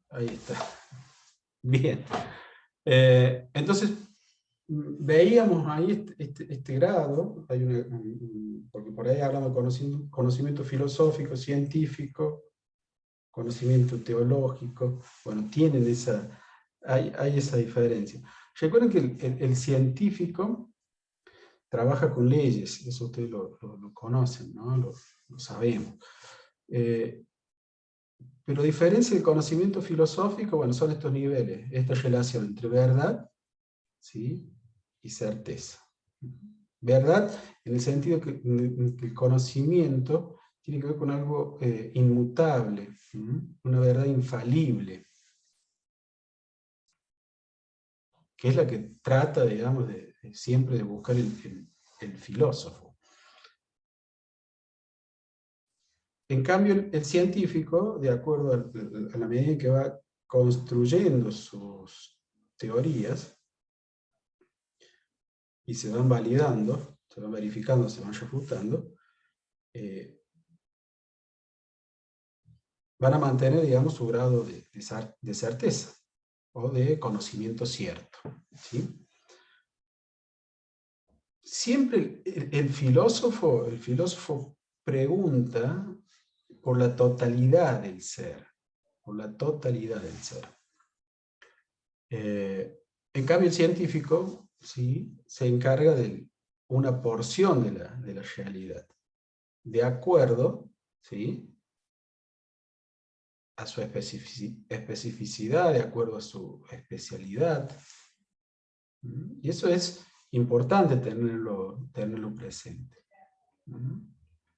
Ahí está. Bien. Entonces, veíamos ahí este grado, hay porque por ahí hablamos de conocimiento filosófico, científico, conocimiento teológico, bueno, tienen hay esa diferencia. Recuerden que el científico trabaja con leyes, eso ustedes lo conocen, ¿no? Lo sabemos. Pero a diferencia del conocimiento filosófico, bueno, son estos niveles, esta relación entre verdad, ¿sí?, y certeza. Verdad en el sentido que el conocimiento tiene que ver con algo inmutable, una verdad infalible, que es la que trata, digamos, siempre de buscar el filósofo. En cambio, el científico, de acuerdo a la medida en que va construyendo sus teorías, y se van validando, se van verificando, se van refutando, van a mantener, digamos, su grado de certeza, o de conocimiento cierto, ¿sí? Siempre el filósofo pregunta por la totalidad del ser, por la totalidad del ser. En cambio, el científico, ¿sí?, se encarga de una porción de la realidad, de acuerdo, ¿sí?, a su especificidad, de acuerdo a su especialidad. Y eso es importante tenerlo presente.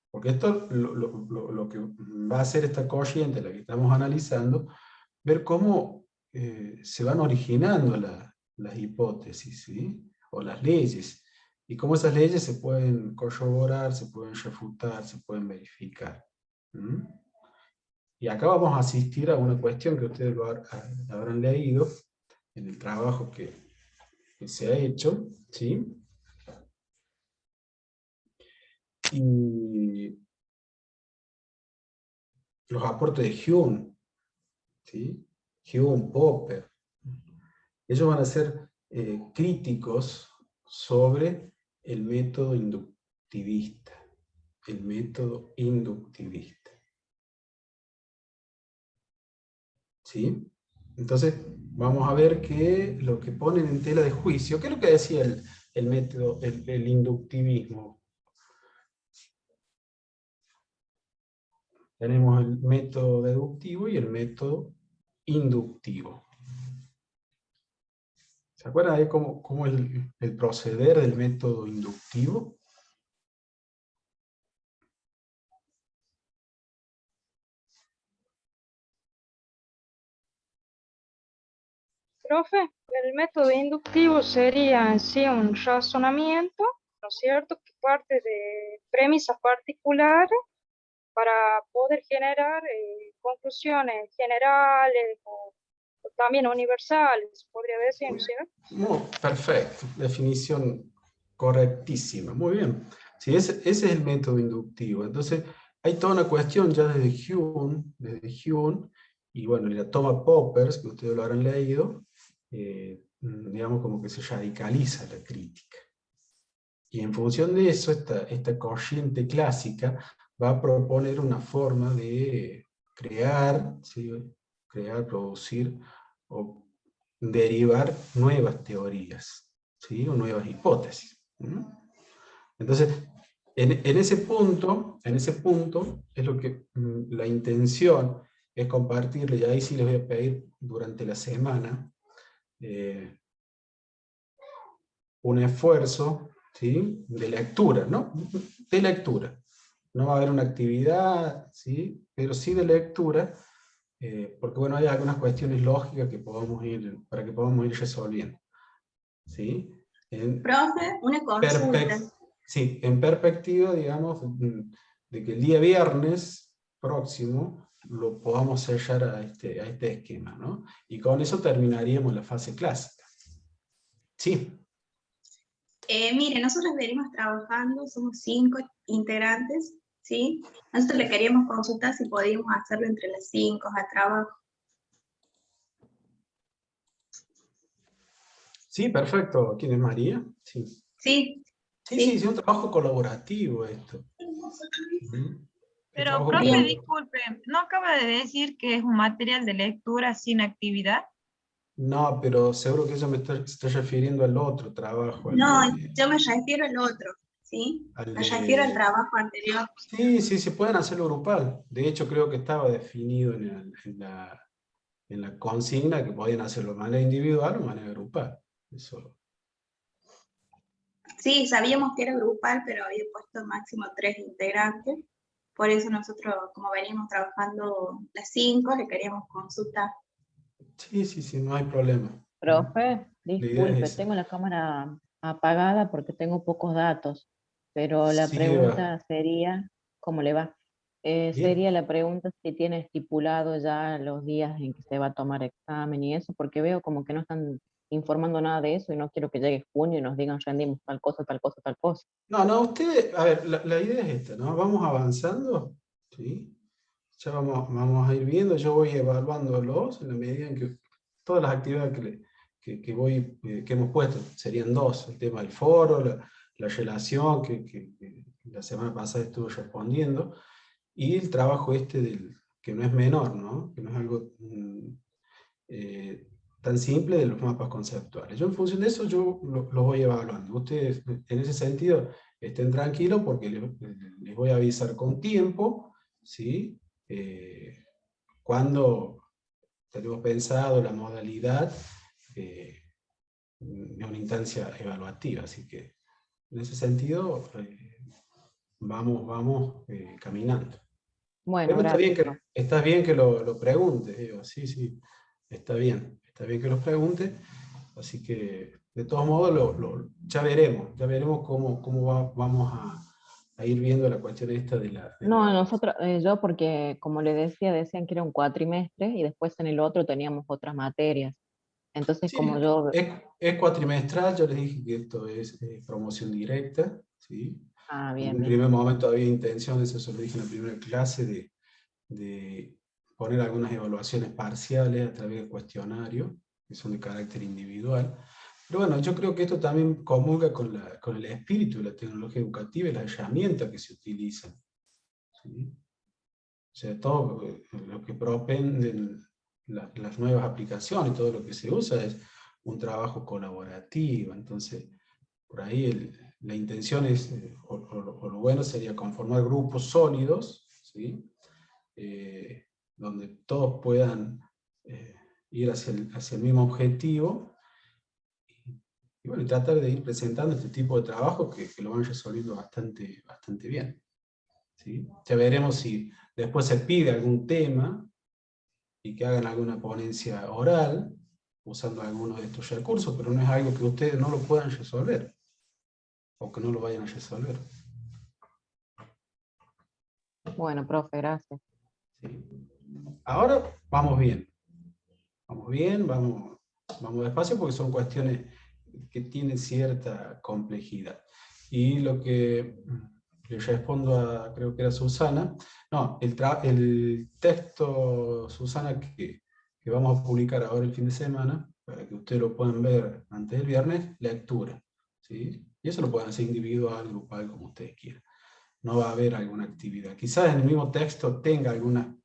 Porque esto lo que va a hacer esta corriente, la que estamos analizando, ver cómo se van originando las hipótesis, ¿sí?, o las leyes, y cómo esas leyes se pueden corroborar, se pueden refutar, se pueden verificar. Y acá vamos a asistir a una cuestión que ustedes habrán leído en el trabajo que se ha hecho, ¿sí? Y los aportes de Hume, ¿sí? Hume, Popper, ellos van a ser críticos sobre el método inductivista. El método inductivista. ¿Sí? Entonces, vamos a ver que lo que ponen en tela de juicio, ¿qué es lo que decía el método, el inductivismo? Tenemos el método deductivo y el método inductivo. ¿Se acuerdan de cómo el proceder del método inductivo? Profe, el método inductivo sería en sí un razonamiento, ¿no es cierto?, que parte de premisas particulares para poder generar conclusiones generales o también universales, podría decir, ¿no es cierto? Perfecto, definición correctísima, muy bien. Sí, ese es el método inductivo. Entonces, hay toda una cuestión ya desde Hume, y bueno, la toma Poppers, que ustedes lo habrán leído, digamos como que se radicaliza la crítica. Y en función de eso, esta corriente clásica va a proponer una forma de crear, ¿sí?, producir o derivar nuevas teorías, ¿sí?, o nuevas hipótesis. Entonces, en ese punto es lo que la intención es compartirle, y ahí sí les voy a pedir durante la semana un esfuerzo, ¿sí?, de lectura, ¿no? De lectura. No va a haber una actividad, ¿sí?, pero sí de lectura, porque bueno, hay algunas cuestiones lógicas para que podamos ir resolviendo. ¿Sí? Profe, una consulta. Sí, en perspectiva, digamos, de que el día viernes próximo lo podamos sellar a este esquema, ¿no? Y con eso terminaríamos la fase clásica. Sí. Mire, nosotros venimos trabajando, somos 5 integrantes, ¿sí? Nosotros le queríamos consultar si podíamos hacerlo entre las 5 a trabajo. Sí, perfecto. ¿Quién es María? Sí. Sí, Sí, es un trabajo colaborativo esto. Ujú. El Pero, trabajo profe, Bien. disculpe, ¿no acaba de decir que es un material de lectura sin actividad? No, pero seguro que ella se está refiriendo al otro trabajo, No, yo me refiero al otro, ¿sí? al Me refiero al de... trabajo anterior. Sí, pueden hacerlo grupal. De hecho, creo que estaba definido en la consigna que podían hacerlo de manera individual o de manera grupal. Eso. Sí, sabíamos que era grupal, pero había puesto máximo 3 integrantes. Por eso nosotros, como veníamos trabajando las 5, le queríamos consultar. Sí, no hay problema. Profe, La idea disculpe, es esa. tengo la cámara apagada porque tengo pocos datos, pero la Sí, Eva. pregunta sería, ¿cómo le va? Bien. Sería la pregunta si tiene estipulado ya los días en que se va a tomar examen y eso, porque veo como que no están informando nada de eso y no quiero que llegue junio y nos digan rendimos tal cosa, tal cosa, tal cosa. No, usted, a ver, la idea es esta, ¿no? Vamos avanzando, ¿sí? Ya vamos a ir viendo, yo voy evaluándolos en la medida en que todas las actividades que hemos puesto, serían dos, el tema del foro, la relación que la semana pasada estuve respondiendo, y el trabajo que no es menor, ¿no? Que no es algo eh, tan simple de los mapas conceptuales. Yo en función de eso, yo los voy evaluando. Ustedes, en ese sentido, estén tranquilos porque les voy a avisar con tiempo, ¿sí? Cuando tenemos pensado la modalidad de una instancia evaluativa. Así que, en ese sentido, vamos caminando. Bueno, Pero gracias, profe. está bien que lo pregunte, digo, sí, está bien que lo pregunte, así que de todos modos ya veremos vamos a ir viendo la cuestión esta de No, la... nosotros, yo porque como le decía, decían que era un cuatrimestre y después en el otro teníamos otras materias. Entonces, como Sí, yo, es cuatrimestral, yo les dije que esto es promoción directa, ¿sí? En bien, un bien. primer momento había intención, eso se lo dije en la primera clase, de poner algunas evaluaciones parciales a través de cuestionarios, que son de carácter individual. Pero bueno, yo creo que esto también comulga con el espíritu de la tecnología educativa y las herramientas que se utilizan, ¿sí? O sea, todo lo que propenden las nuevas aplicaciones, todo lo que se usa es un trabajo colaborativo. Entonces, por ahí la intención es, o lo bueno sería conformar grupos sólidos, ¿sí? Donde todos puedan ir hacia el mismo objetivo y bueno, tratar de ir presentando este tipo de trabajo que lo van resolviendo bastante bien, ¿sí? Ya veremos si después se pide algún tema y que hagan alguna ponencia oral usando alguno de estos recursos, pero no es algo que ustedes no lo puedan resolver o que no lo vayan a resolver. Bueno, profe, gracias. ¿Sí? Ahora vamos despacio porque son cuestiones que tienen cierta complejidad. Y lo que le respondo creo que era Susana, no, el texto, Susana, que vamos a publicar ahora el fin de semana, para que ustedes lo puedan ver antes del viernes, lectura, ¿sí? Y eso lo pueden hacer individual, grupal, como ustedes quieran. No va a haber alguna actividad. Quizás en el mismo texto tenga unas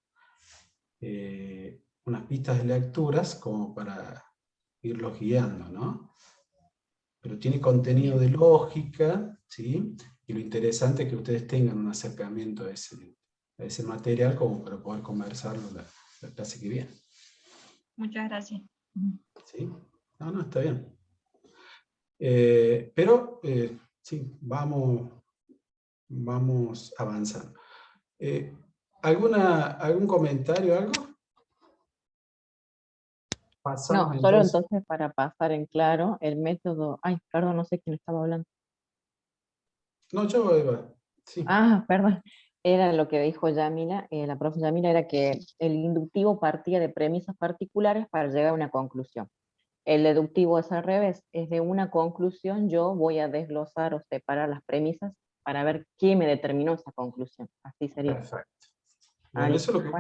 pistas de lecturas como para irlos guiando, ¿no? Pero tiene contenido de lógica, ¿sí? Y lo interesante es que ustedes tengan un acercamiento a ese material como para poder conversarlo la clase que viene. Muchas gracias. ¿Sí? No, está bien. Pero, sí, vamos avanzando. ¿Algún comentario, algo? Pasamos No, solo entonces. entonces para pasar en claro el método, ay, perdón, no sé quién estaba hablando. No, yo, Eva. Sí. Ah, perdón, era lo que dijo Yamila, la profe Yamila, era que el inductivo partía de premisas particulares para llegar a una conclusión. El deductivo es al revés, es de una conclusión, yo voy a desglosar o separar las premisas para ver qué me determinó esa conclusión. Así sería. Perfecto. Ah, Bueno, eso listo. es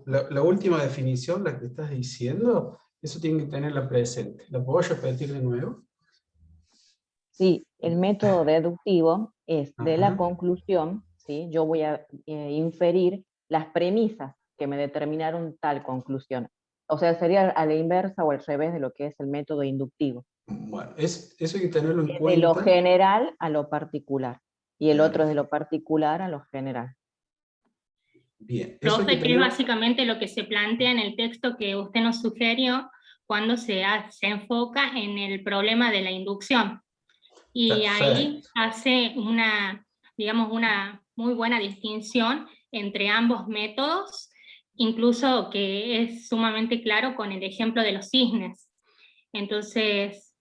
Bueno, la última definición, la que estás diciendo, Eso tienen que tenerla presente. ¿La puedo repetir de nuevo? Sí, el método deductivo es de la Ajá. conclusión, ¿sí? Yo voy a inferir las premisas que me determinaron tal conclusión. O sea, sería a la inversa o al revés de lo que es el método inductivo. Bueno, eso hay que tenerlo en Es de lo cuenta. general a lo particular. Y el otro es de lo particular a lo general. Bien, eso hay que Profe, que es tenerlo. básicamente lo que se plantea en el texto que usted nos sugirió cuando se enfoca en el problema de la inducción. Y ahí Perfecto. hace digamos, una muy buena distinción entre ambos métodos, incluso que es sumamente claro con el ejemplo de los cisnes. Entonces,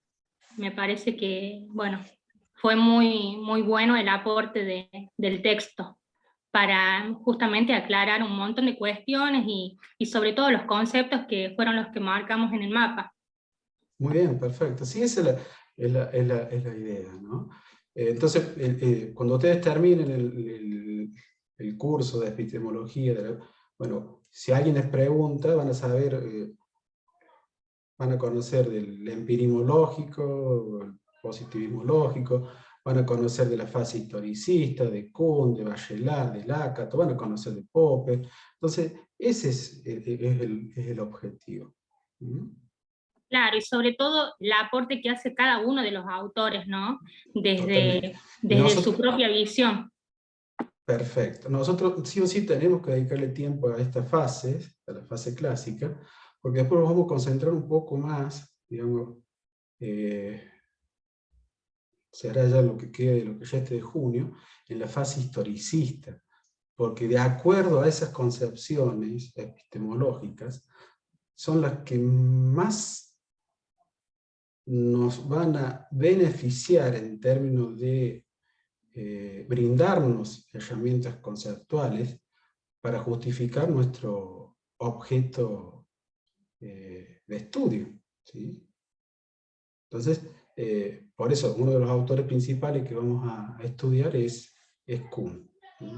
me parece que, bueno, fue muy, muy bueno el aporte del texto para justamente aclarar un montón de cuestiones y sobre todo los conceptos que fueron los que marcamos en el mapa. Muy bien, perfecto. Sí, esa es la idea, ¿no? Entonces, cuando ustedes terminen el curso de epistemología, bueno, si alguien les pregunta, van a saber, van a conocer del empirismo lógico, el positivismo lógico, van a conocer de la fase historicista, de Kuhn, de Bachelard, de Lakatos, van a conocer de Popper. Entonces, ese es el objetivo. ¿Mm? Claro, y sobre todo el aporte que hace cada uno de los autores, ¿no? Totalmente. Desde su propia visión. Perfecto. Nosotros sí o sí tenemos que dedicarle tiempo a esta fase, a la fase clásica, porque después nos vamos a concentrar un poco más, digamos, será ya lo que quede, lo que ya esté de junio, en la fase historicista, porque de acuerdo a esas concepciones epistemológicas, son las que más nos van a beneficiar en términos de brindarnos herramientas conceptuales para justificar nuestro objeto de estudio, ¿sí? Entonces, por eso, uno de los autores principales que vamos a estudiar es Kuhn. ¿Sí?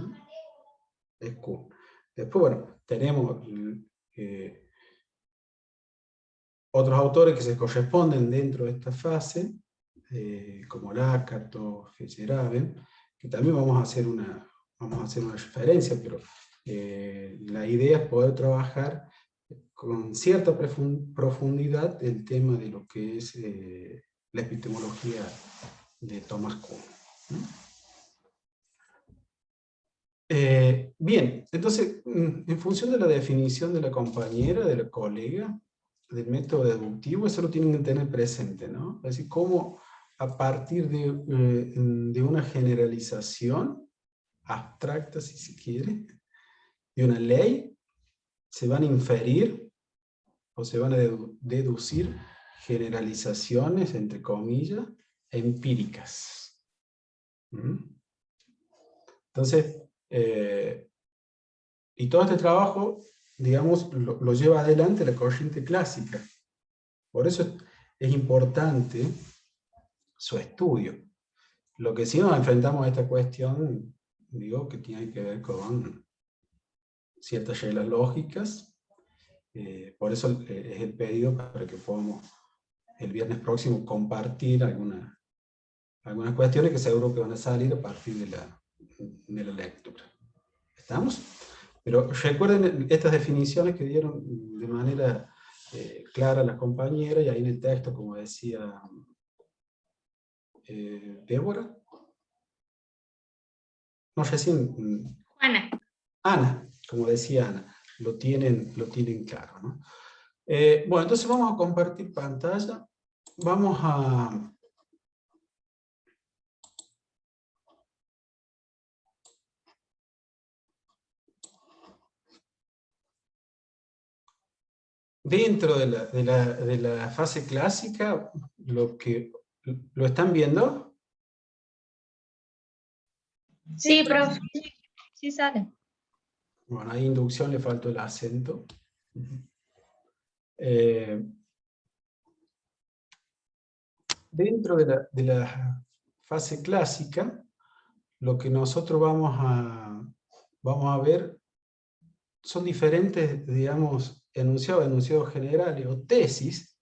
Es Kuhn. Después, bueno, tenemos otros autores que se corresponden dentro de esta fase, como Lakatos, Feyerabend, que también vamos a hacer una referencia, pero la idea es poder trabajar con cierta profundidad el tema de lo que es la epistemología de Thomas Kuhn. Bien, entonces, en función de la definición de la compañera, de la colega, del método deductivo, eso lo tienen que tener presente, ¿no? Es decir, cómo a partir de una generalización abstracta, si se quiere, de una ley, se van a inferir o se van a deducir generalizaciones, entre comillas, empíricas. Entonces, y todo este trabajo, digamos, lo lleva adelante la corriente clásica. Por eso es importante su estudio. Lo que sí nos enfrentamos a esta cuestión, digo, que tiene que ver con ciertas reglas lógicas. Por eso es el pedido para que podamos el viernes próximo compartir algunas cuestiones que seguro que van a salir a partir de la lectura. ¿Estamos? Pero recuerden estas definiciones que dieron de manera clara las compañeras, y ahí en el texto, como decía Débora. No sé si... Ana, como decía Ana, lo tienen claro, ¿no? Bueno, entonces vamos a compartir pantalla. Vamos a... Dentro de la fase clásica, ¿lo están viendo? Sí, profe. Sí sale. Bueno, ahí inducción le faltó el acento. Dentro de la fase clásica, lo que nosotros vamos a ver son diferentes, digamos, enunciados generales o tesis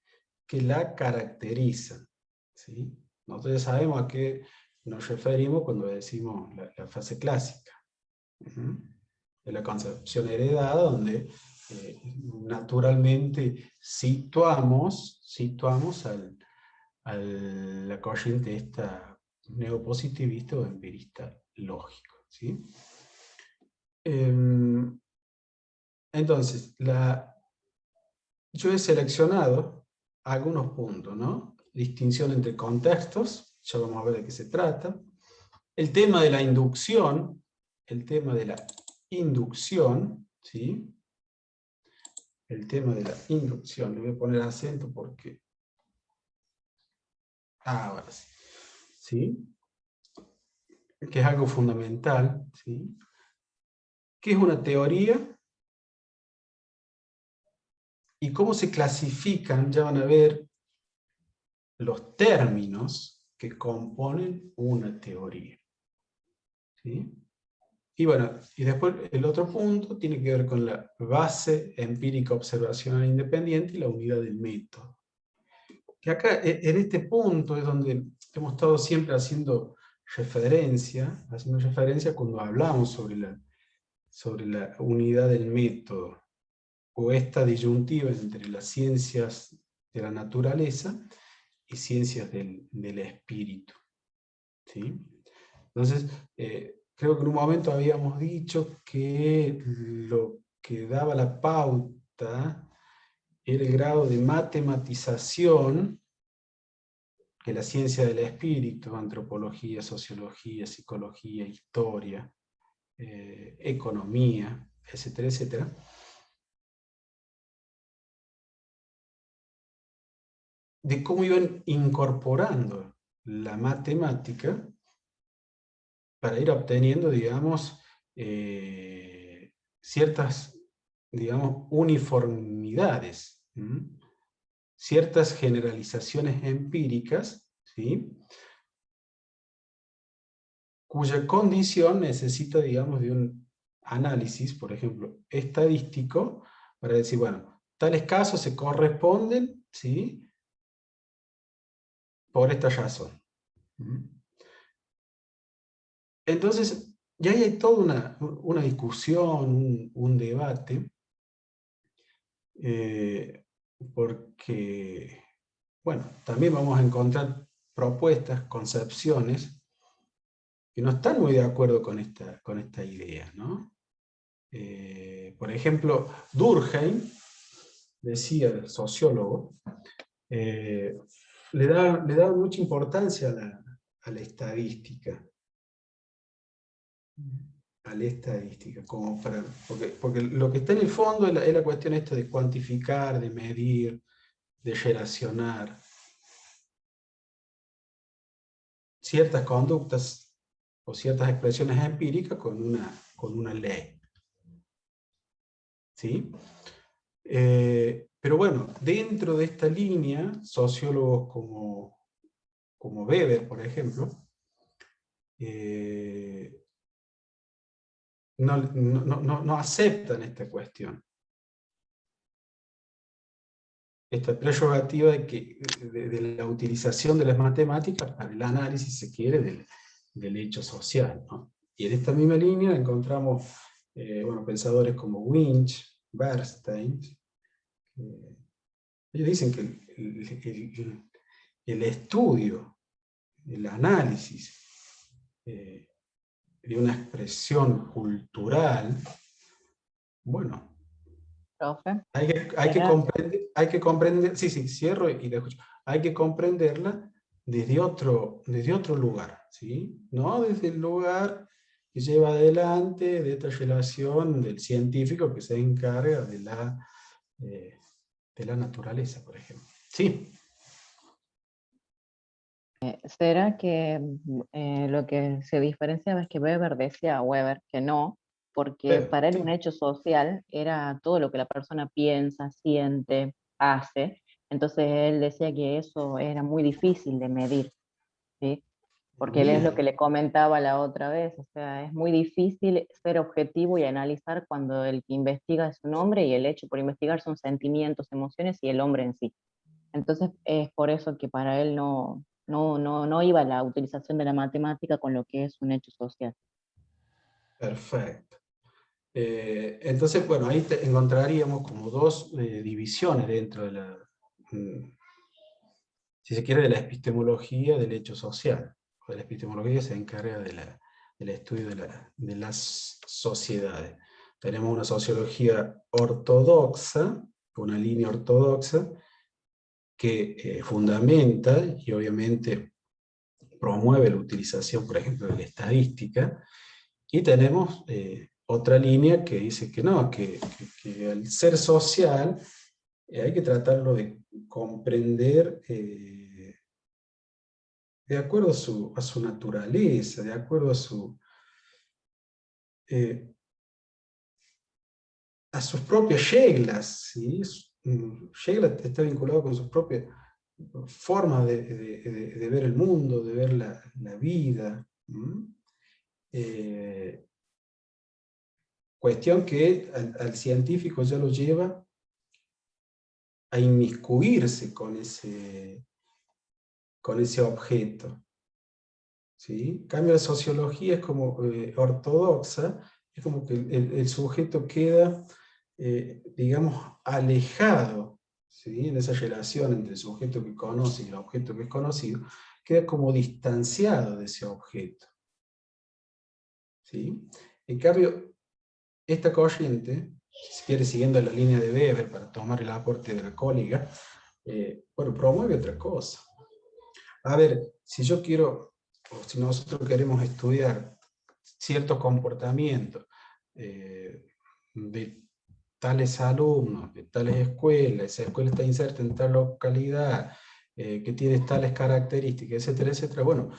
que la caracterizan, ¿sí? Nosotros ya sabemos a qué nos referimos cuando decimos la fase clásica. Es la concepción heredada donde naturalmente situamos a la corriente esta neopositivista o empirista lógico, ¿sí? Entonces, yo he seleccionado algunos puntos, ¿no? Distinción entre contextos, ya vamos a ver de qué se trata. El tema de la inducción, ¿sí? El tema de la inducción, le voy a poner acento porque... ahora sí. ¿Sí? Que es algo fundamental, ¿sí? ¿Qué es una teoría? Y cómo se clasifican, ya van a ver, los términos que componen una teoría. ¿Sí? Y bueno, y después el otro punto tiene que ver con la base empírica observacional independiente y la unidad del método. Que acá, en este punto, es donde hemos estado siempre haciendo referencia cuando hablamos sobre la unidad del método, o esta disyuntiva entre las ciencias de la naturaleza y ciencias del espíritu. ¿Sí? Entonces, creo que en un momento habíamos dicho que lo que daba la pauta era el grado de matematización que la ciencia del espíritu, antropología, sociología, psicología, historia, economía, etcétera, etcétera, de cómo iban incorporando la matemática para ir obteniendo, digamos, ciertas, digamos, uniformidades, ciertas generalizaciones empíricas, ¿sí? Cuya condición necesita, digamos, de un análisis, por ejemplo, estadístico, para decir, bueno, tales casos se corresponden, ¿sí?, por esta razón. Entonces, ya ahí hay toda una discusión, un debate, porque, bueno, también vamos a encontrar propuestas, concepciones, que no están muy de acuerdo con esta idea, ¿no? Por ejemplo, Durkheim, decía el sociólogo, le da mucha importancia a la estadística. Como porque lo que está en el fondo es la cuestión esta de cuantificar, de medir, de relacionar ciertas conductas o ciertas expresiones empíricas con una ley. ¿Sí? Pero bueno, dentro de esta línea, sociólogos como Weber, por ejemplo, no aceptan esta cuestión. Esta prerrogativa de la utilización de las matemáticas para el análisis, si se quiere, del hecho social, ¿no? Y en esta misma línea encontramos pensadores como Winch, Bernstein. Ellos dicen que el estudio, el análisis de una expresión cultural, bueno, Profe, hay que comprender, sí, cierro y le escucho. Hay que comprenderla desde otro lugar, ¿sí? No desde el lugar que lleva adelante de esta relación del científico que se encarga de la naturaleza, por ejemplo. Sí. ¿será que lo que se diferenciaba es que Weber decía a Weber que no, porque para él un hecho social era todo lo que la persona piensa, siente, hace? Entonces él decía que eso era muy difícil de medir, ¿sí? Porque él es lo Bien. que le comentaba la otra vez, o sea, es muy difícil ser objetivo y analizar cuando el que investiga es un hombre y el hecho por investigar son sentimientos, emociones y el hombre en sí. Entonces es por eso que para él no iba la utilización de la matemática con lo que es un hecho social. Perfecto. Entonces, bueno, ahí encontraríamos como dos divisiones dentro de la, si se quiere, de la epistemología del hecho social. O de la epistemología se encarga del estudio de las sociedades. Tenemos una sociología ortodoxa, una línea ortodoxa, que fundamenta y obviamente promueve la utilización, por ejemplo, de la estadística, y tenemos otra línea que dice que no, que el ser social hay que tratarlo de comprender de acuerdo a su naturaleza, de acuerdo a sus propias reglas, ¿sí? Regla está vinculado con sus propias formas de ver el mundo, de ver la vida. Cuestión que al científico ya lo lleva a inmiscuirse con ese objeto. ¿Sí? En cambio, la sociología es como ortodoxa, es como que el sujeto queda, digamos, alejado, ¿sí? En esa relación entre el sujeto que conoce y el objeto que es conocido, queda como distanciado de ese objeto. ¿Sí? En cambio, esta corriente, si quiere siguiendo la línea de Weber para tomar el aporte de la Cóliga, bueno, promueve otra cosa. A ver, si yo quiero, o si nosotros queremos estudiar ciertos comportamientos de tales alumnos, de tales escuelas, esa escuela está inserta en tal localidad, que tiene tales características, etcétera, etcétera, bueno,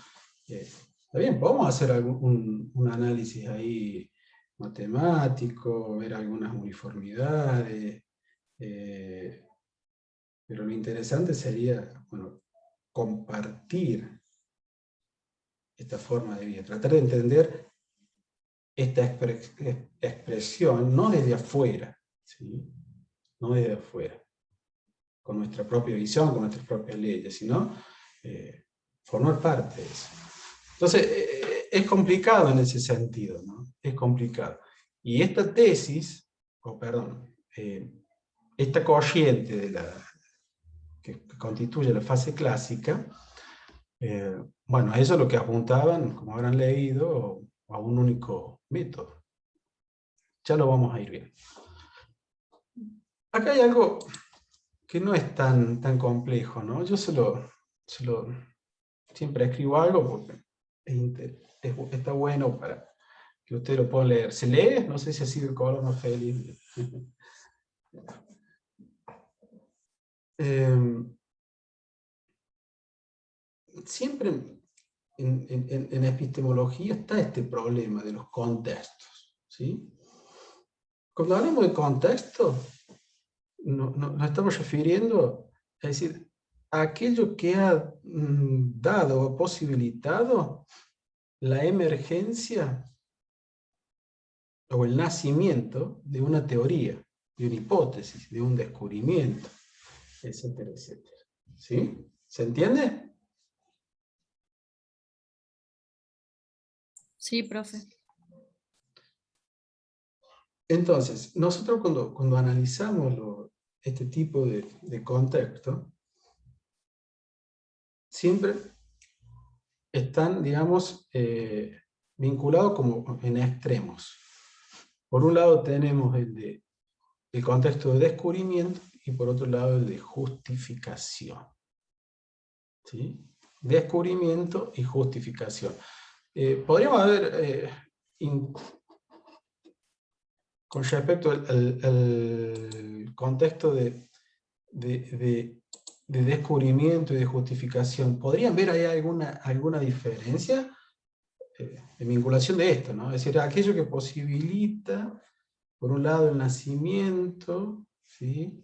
está bien, podemos hacer un análisis ahí matemático, ver algunas uniformidades, pero lo interesante sería, bueno, compartir esta forma de vida, tratar de entender esta expresión no desde afuera, ¿sí? No desde afuera, con nuestra propia visión, con nuestras propias leyes, sino formar parte de eso. Entonces, es complicado en ese sentido, ¿no? Es complicado. Y esta tesis, esta corriente que constituye la fase clásica, bueno, eso es lo que apuntaban, como habrán leído, a un único método. Ya lo vamos a ir viendo. Acá hay algo que no es tan complejo, ¿no? Yo siempre escribo algo porque está bueno para que ustedes lo puedan leer. ¿Se lee? No sé si ha sido el colono feliz. Siempre en epistemología está este problema de los contextos, ¿sí? Cuando hablamos de contexto, nos estamos refiriendo, es decir, a aquello que ha dado o posibilitado la emergencia o el nacimiento de una teoría, de una hipótesis, de un descubrimiento, etcétera, etcétera. ¿Sí? ¿Se entiende? Sí, profe. Entonces, nosotros cuando analizamos este tipo de contexto, siempre están, digamos, vinculados como en extremos. Por un lado tenemos el contexto de descubrimiento y por otro lado el de justificación. ¿Sí? Descubrimiento y justificación. Podríamos haber, con respecto al contexto de descubrimiento y de justificación, ¿podrían ver ahí alguna diferencia en vinculación de esto, ¿no? Es decir, aquello que posibilita, por un lado, el nacimiento, ¿sí?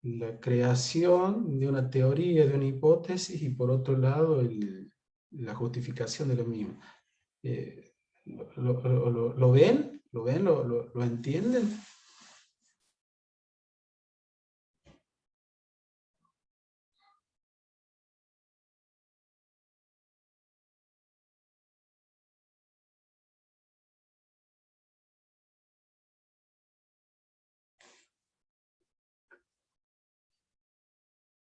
La creación de una teoría, de una hipótesis, y por otro lado, el la justificación de lo mismo. ¿Lo ven? ¿Lo ven? ¿Lo entienden?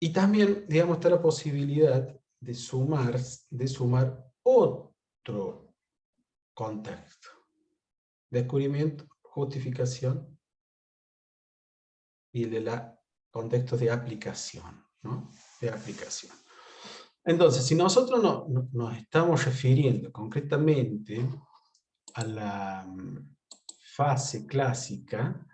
Y también, digamos, está la posibilidad de sumar otro contexto. Descubrimiento, justificación y el de la contexto de aplicación, ¿no? De aplicación. Entonces, si nosotros nos estamos refiriendo concretamente a la fase clásica,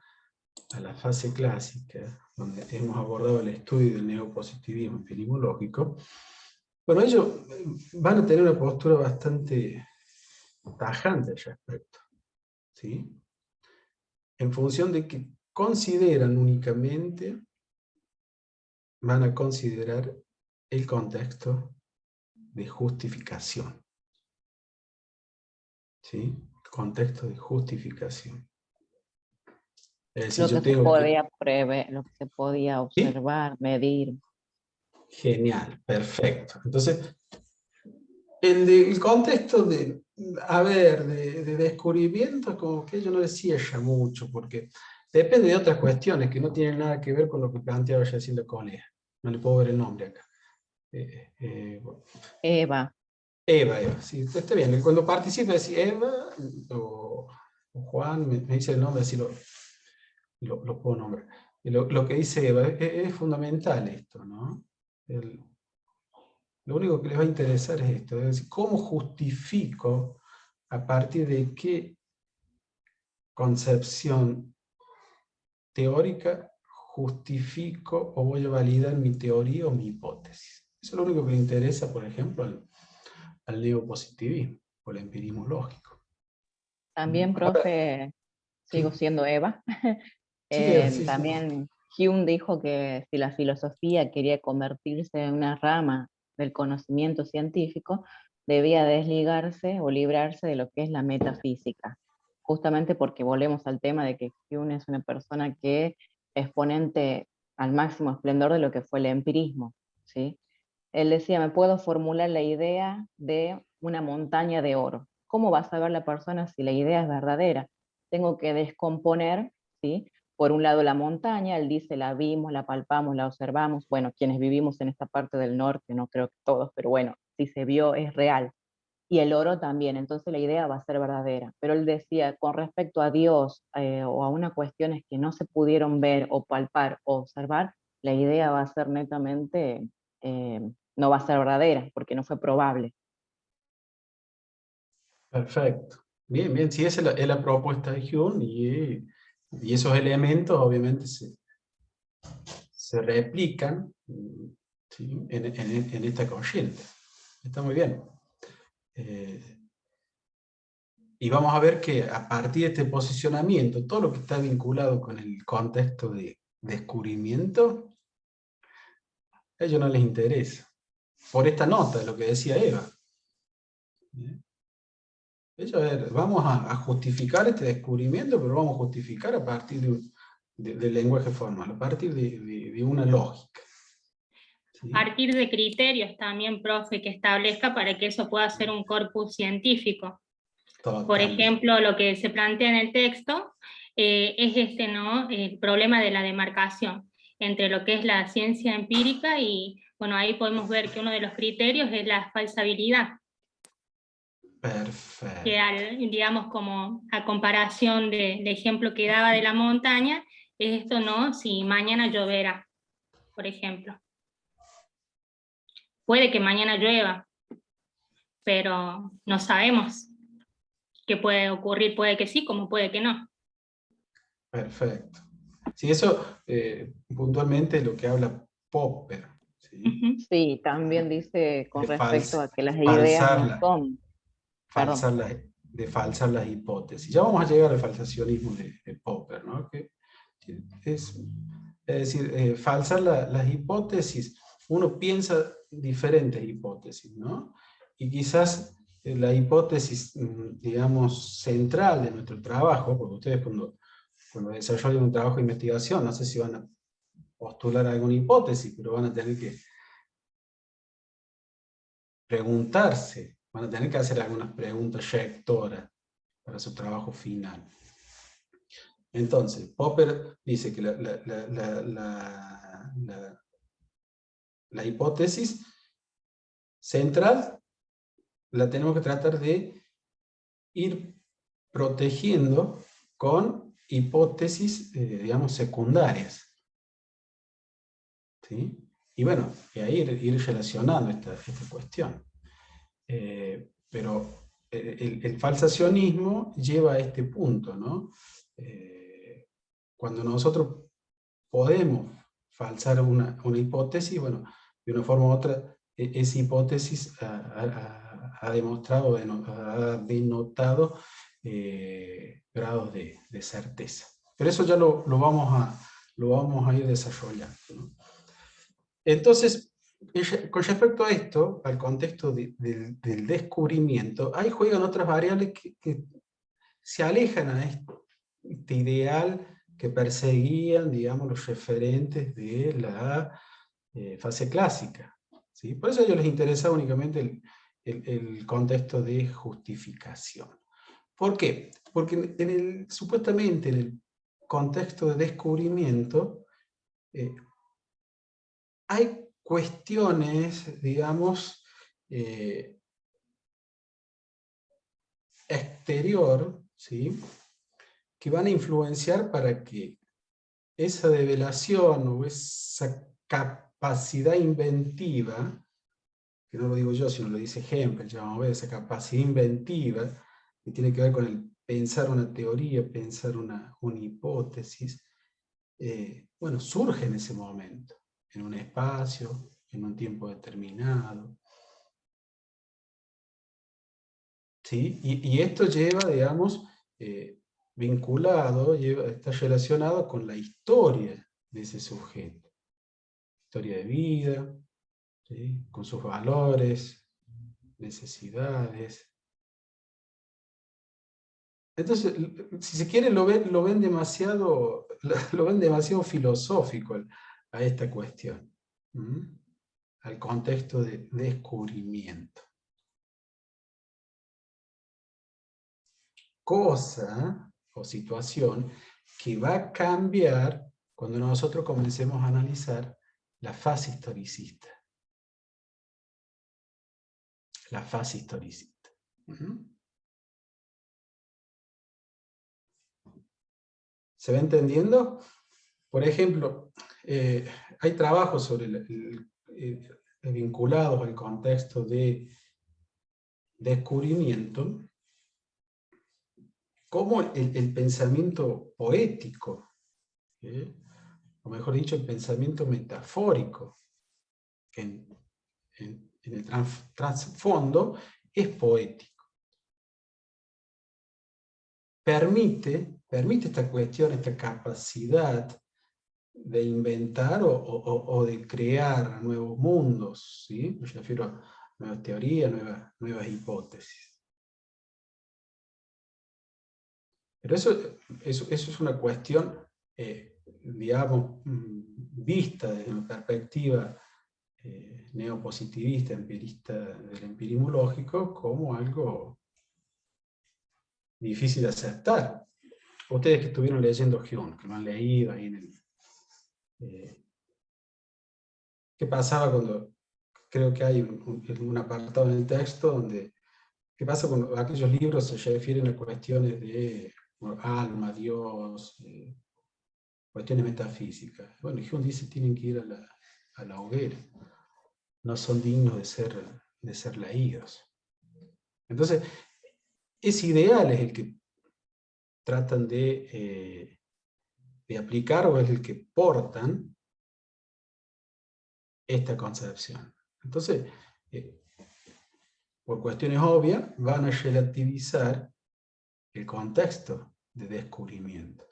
donde hemos abordado el estudio del neopositivismo epistemológico, bueno, ellos van a tener una postura bastante tajante al respecto, ¿sí? En función de que consideran únicamente, van a considerar el contexto de justificación, ¿sí? Contexto de justificación. Es decir, Lo yo que se tengo podía prever, lo que se podía ¿sí? observar, medir. Genial, perfecto. Entonces, el contexto de descubrimiento, como que yo no le cierra mucho, porque depende de otras cuestiones que no tienen nada que ver con lo que planteaba recién la colega. No le puedo ver el nombre acá. Bueno. Eva. Eva, sí, está bien. Cuando participa, decir Eva o Juan, me dice el nombre, así lo puedo nombrar. Lo que dice Eva es fundamental esto, ¿no? Lo único que les va a interesar es esto, es decir, ¿cómo justifico, a partir de qué concepción teórica justifico o voy a validar mi teoría o mi hipótesis? Eso es lo único que le interesa, por ejemplo, al neopositivismo o al empirismo lógico. También, Ahora, profe, sigo sí, siendo Eva. sí, Eva, sí, sí. También Hume dijo que si la filosofía quería convertirse en una rama del conocimiento científico, debía desligarse o librarse de lo que es la metafísica. Justamente porque volvemos al tema de que Hume es una persona que es exponente al máximo esplendor de lo que fue el empirismo, ¿sí? Él decía, me puedo formular la idea de una montaña de oro. ¿Cómo va a saber la persona si la idea es verdadera? Tengo que descomponer, ¿sí? Por un lado la montaña, él dice, la vimos, la palpamos, la observamos. Bueno, quienes vivimos en esta parte del norte, no creo que todos, pero bueno, si se vio es real. Y el oro también, entonces la idea va a ser verdadera. Pero él decía, con respecto a Dios o a unas cuestiones que no se pudieron ver o palpar o observar, la idea va a ser netamente, no va a ser verdadera, porque no fue probable. Perfecto. Bien, bien, sí, esa es la propuesta de Hume y esos elementos obviamente se replican, ¿sí? en esta corriente. Está muy bien. Y vamos a ver que a partir de este posicionamiento, todo lo que está vinculado con el contexto de descubrimiento, a ellos no les interesa. Por esta nota, lo que decía Eva. Ellos, vamos a justificar este descubrimiento, pero vamos a justificar a partir del lenguaje formal, a partir de una lógica. ¿Sí? A partir de criterios también, profe, que establezca para que eso pueda ser un corpus científico. Totalmente. Por ejemplo, lo que se plantea en el texto es ¿no? El problema de la demarcación entre lo que es la ciencia empírica y, bueno, ahí podemos ver que uno de los criterios es la falsabilidad. Perfecto. Que digamos, como a comparación del ejemplo que daba de la montaña, es esto, ¿no? Si mañana lloverá, por ejemplo. Puede que mañana llueva, pero no sabemos qué puede ocurrir, puede que sí, como puede que no. Perfecto. Sí, eso puntualmente es lo que habla Popper. ¿Sí? Sí, también dice con respecto a que las ideas falsar no son... de falsar las hipótesis. Ya vamos a llegar al falsacionismo de Popper, ¿no? Que es decir, falsar las hipótesis, uno piensa diferentes hipótesis, ¿no? y quizás la hipótesis, digamos, central de nuestro trabajo, porque ustedes cuando desarrollan un trabajo de investigación, no sé si van a postular alguna hipótesis, pero van a tener que preguntarse, van a tener que hacer algunas preguntas rectoras para su trabajo final. Entonces, Popper dice que la hipótesis central la tenemos que tratar de ir protegiendo con hipótesis, digamos, secundarias. ¿Sí? Y bueno, y ahí ir relacionando esta cuestión. Pero el falsacionismo lleva a este punto, ¿no? Cuando nosotros podemos falsar una hipótesis, bueno, de una forma u otra, esa hipótesis ha demostrado, ha denotado grados de certeza. Pero eso ya lo vamos a ir desarrollando, ¿no? Entonces, con respecto a esto, al contexto del descubrimiento, ahí juegan otras variables que se alejan a este ideal que perseguían, digamos, los referentes de la fase clásica, ¿sí? Por eso a ellos les interesa únicamente el contexto de justificación. ¿Por qué? Porque supuestamente en el contexto de descubrimiento hay cuestiones, digamos, exterior, ¿sí?, que van a influenciar para que esa develación o esa capacidad inventiva, que no lo digo yo, sino lo dice Hempel, ya vamos a ver, esa capacidad inventiva, que tiene que ver con el pensar una teoría, pensar una hipótesis, bueno, surge en ese momento, en un espacio, en un tiempo determinado. ¿Sí? Y esto lleva, digamos, vinculado, está relacionado con la historia de ese sujeto. Historia de vida, ¿sí?, con sus valores, necesidades. Entonces, si se quiere, lo ven demasiado filosófico a esta cuestión, al contexto de descubrimiento. Cosa o situación que va a cambiar cuando nosotros comencemos a analizar la fase historicista. La fase historicista. ¿Se va entendiendo? Por ejemplo, hay trabajos vinculados al contexto de descubrimiento, como el pensamiento poético, o mejor dicho, el pensamiento metafórico, en el trasfondo es poético. Permite esta cuestión, esta capacidad de inventar o de crear nuevos mundos, ¿sí? Me refiero a nuevas teorías, nuevas hipótesis. Pero eso es una cuestión, digamos, vista desde una perspectiva neopositivista, empirista, del empirimológico, como algo difícil de aceptar. Ustedes que estuvieron leyendo Hume, que lo han leído ahí en el... ¿qué pasaba cuando, creo que hay un apartado en el texto donde, qué pasa cuando aquellos libros se refieren a cuestiones de alma, Dios, cuestiones metafísicas? Bueno, Hume dice, tienen que ir a la hoguera, no son dignos de ser leídos. Entonces, ese ideal es el que tratan de aplicar, o es el que portan esta concepción. Entonces, por cuestiones obvias, van a relativizar el contexto de descubrimiento.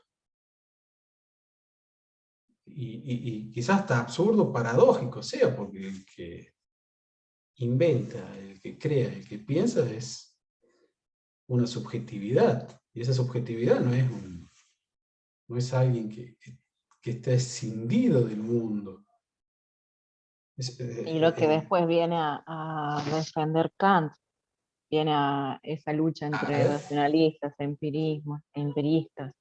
Y quizás hasta absurdo, paradójico sea, porque inventa, el que crea, el que piensa es una subjetividad. Y esa subjetividad no es alguien que está escindido del mundo. Y lo que después viene a defender Kant, viene a esa lucha a entre ver, racionalistas, empiristas,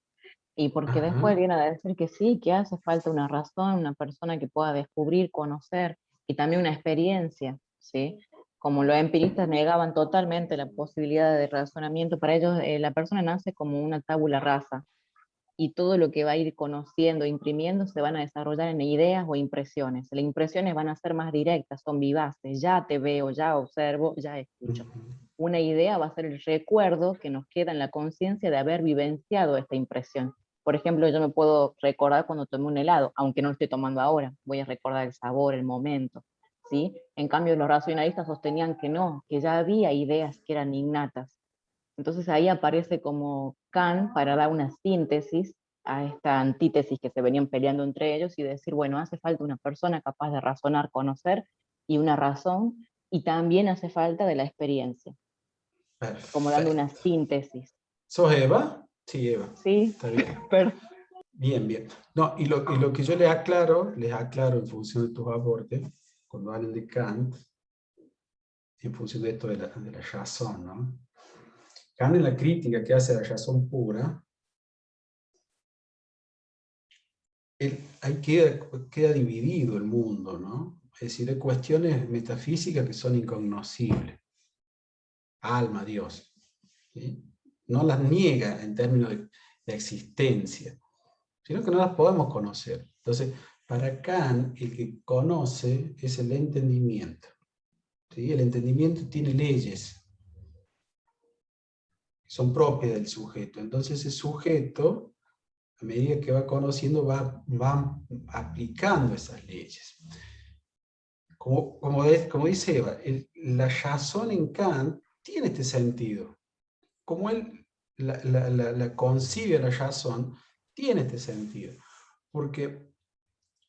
y porque después ajá, viene a decir que sí, que hace falta una razón, una persona que pueda descubrir, conocer, y también una experiencia, ¿sí? Como los empiristas negaban totalmente la posibilidad de razonamiento, para ellos la persona nace como una tabula rasa, y todo lo que va a ir conociendo, imprimiendo, se van a desarrollar en ideas o impresiones. Las impresiones van a ser más directas, son vivaces, ya te veo, ya observo, ya escucho. Una idea va a ser el recuerdo que nos queda en la conciencia de haber vivenciado esta impresión. Por ejemplo, yo me puedo recordar cuando tomé un helado, aunque no lo estoy tomando ahora, voy a recordar el sabor, el momento, ¿sí? En cambio, los racionalistas sostenían que no, que ya había ideas que eran innatas. Entonces ahí aparece como Kant para dar una síntesis a esta antítesis que se venían peleando entre ellos y decir, bueno, hace falta una persona capaz de razonar, conocer y una razón, y también hace falta de la experiencia, como dando una perfecto. síntesis. ¿Sos Eva? Sí, Eva. Sí, Está bien. pero Bien, bien. No, y lo que yo les aclaro en función de tus aportes, cuando hablen de Kant, en función de esto de la razón, ¿no? Kant en la crítica que hace a la razón pura, ahí queda dividido el mundo, ¿no? Es decir, hay cuestiones metafísicas que son incognoscibles. Alma, Dios. ¿Sí? No las niega en términos de existencia, sino que no las podemos conocer. Entonces, para Kant, el que conoce es el entendimiento. ¿Sí? El entendimiento tiene leyes que son propias del sujeto. Entonces, ese sujeto, a medida que va conociendo, va aplicando esas leyes. Como dice Eva, la razón en Kant tiene este sentido. Como él la concibe la razón, tiene este sentido. Porque,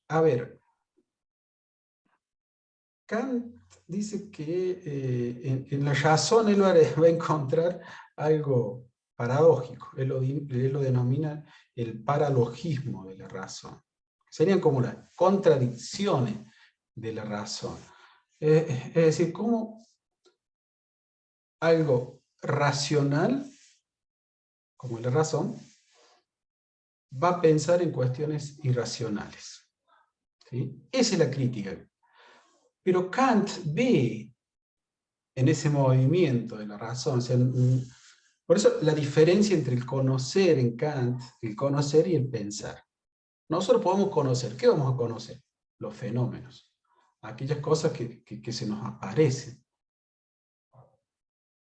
a ver, Kant dice que en la razón él va a encontrar algo paradójico. Él lo denomina el paralogismo de la razón. Serían como las contradicciones de la razón. Es decir, como algo racional, como la razón, va a pensar en cuestiones irracionales. ¿Sí? Esa es la crítica. Pero Kant ve en ese movimiento de la razón, o sea, por eso la diferencia entre el conocer en Kant, el conocer y el pensar. Nosotros podemos conocer, ¿qué vamos a conocer? Los fenómenos, aquellas cosas que se nos aparecen.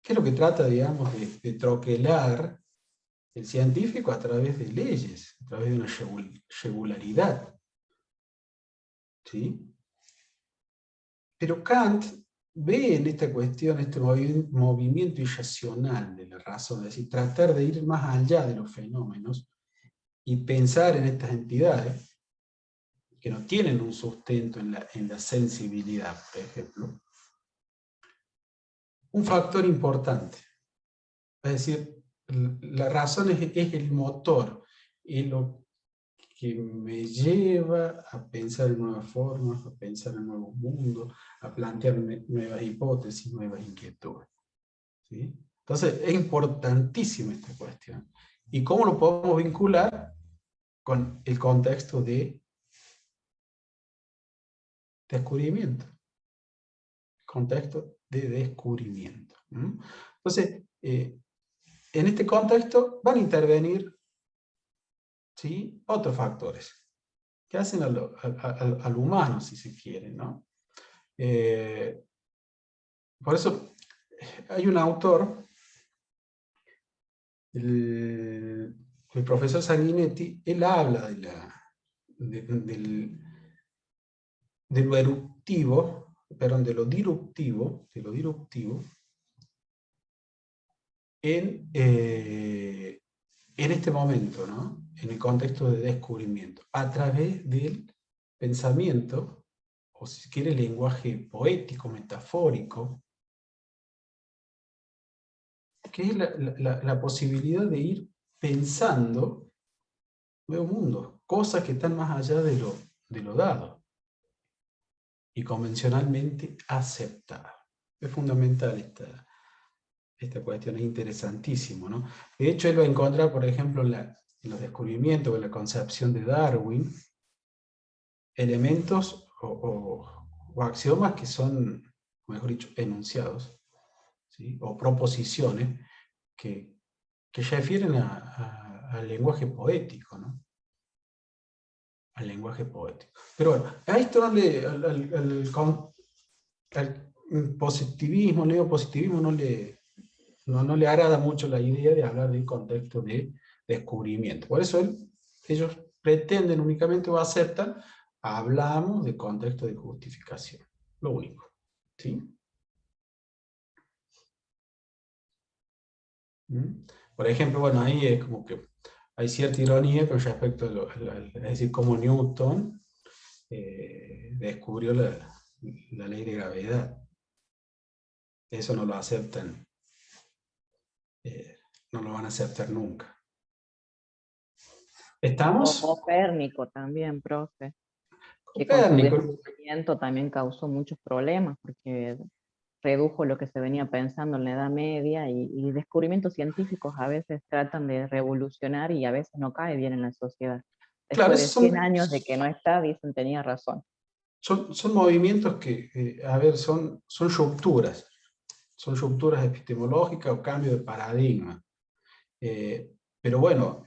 ¿Qué es lo que trata, digamos, de troquelar el científico a través de leyes, a través de una regularidad? ¿Sí? Pero Kant ve en esta cuestión este movimiento irracional de la razón, es decir, tratar de ir más allá de los fenómenos y pensar en estas entidades que no tienen un sustento en la sensibilidad, por ejemplo, un factor importante. Es decir, la razón es el motor, es lo que me lleva a pensar en nuevas formas, a pensar en nuevos mundos, a plantear nuevas hipótesis, nuevas inquietudes. ¿Sí? Entonces, es importantísima esta cuestión. ¿Y cómo lo podemos vincular con el contexto de descubrimiento? Contexto de descubrimiento. Entonces, en este contexto van a intervenir, ¿sí?, otros factores que hacen al humano, si se quiere, ¿no? Por eso hay un autor, el profesor Sanguinetti, él habla de lo eruptivo, perdón, de lo disruptivo en este momento, ¿no? En el contexto de descubrimiento, a través del pensamiento o o si se quiere, lenguaje poético, metafórico, que es la posibilidad de ir pensando nuevos mundos, cosas que están más allá de lo dado y convencionalmente aceptado. Es fundamental esta cuestión, es interesantísimo, ¿no? De hecho, él va a encontrar, por ejemplo, en los descubrimientos, en la concepción de Darwin, elementos o axiomas que son, mejor dicho, enunciados, ¿sí? O proposiciones que refieren al lenguaje poético, ¿no? Al lenguaje poético. Pero bueno, a esto al positivismo, neopositivismo no le agrada mucho la idea de hablar del contexto de descubrimiento. Por eso ellos pretenden únicamente o aceptan, hablamos de contexto de justificación. Lo único. ¿Sí? Por ejemplo, bueno, ahí es como que hay cierta ironía con respecto es decir, como Newton descubrió la ley de gravedad. Eso no lo aceptan, no lo van a aceptar nunca. ¿Estamos? O Copérnico también, profe. Que con su Copérnico. descubrimiento también causó muchos problemas, porque redujo lo que se venía pensando en la Edad Media, y descubrimientos científicos a veces tratan de revolucionar y a veces no cae bien en la sociedad. Claro, Después de esos 100 años de que no está, dicen tenía razón. son movimientos que, a ver, son rupturas. Son rupturas epistemológicas o cambio de paradigma. Pero bueno,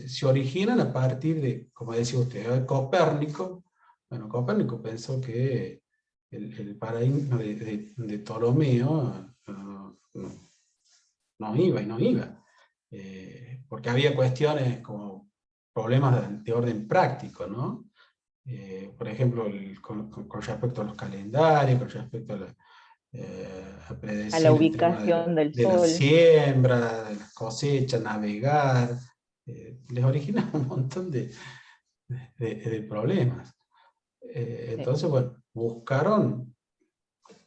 se originan a partir de, como decía usted, Copérnico. Bueno, Copérnico pensó que el paradigma de Ptolomeo no iba. Porque había cuestiones como problemas de orden práctico, ¿no? Por ejemplo, con respecto a los calendarios, con respecto a predecir A la el tema ubicación del de la sol. siembra, de las cosechas, navegar, les origina un montón de problemas. Entonces, bueno, buscaron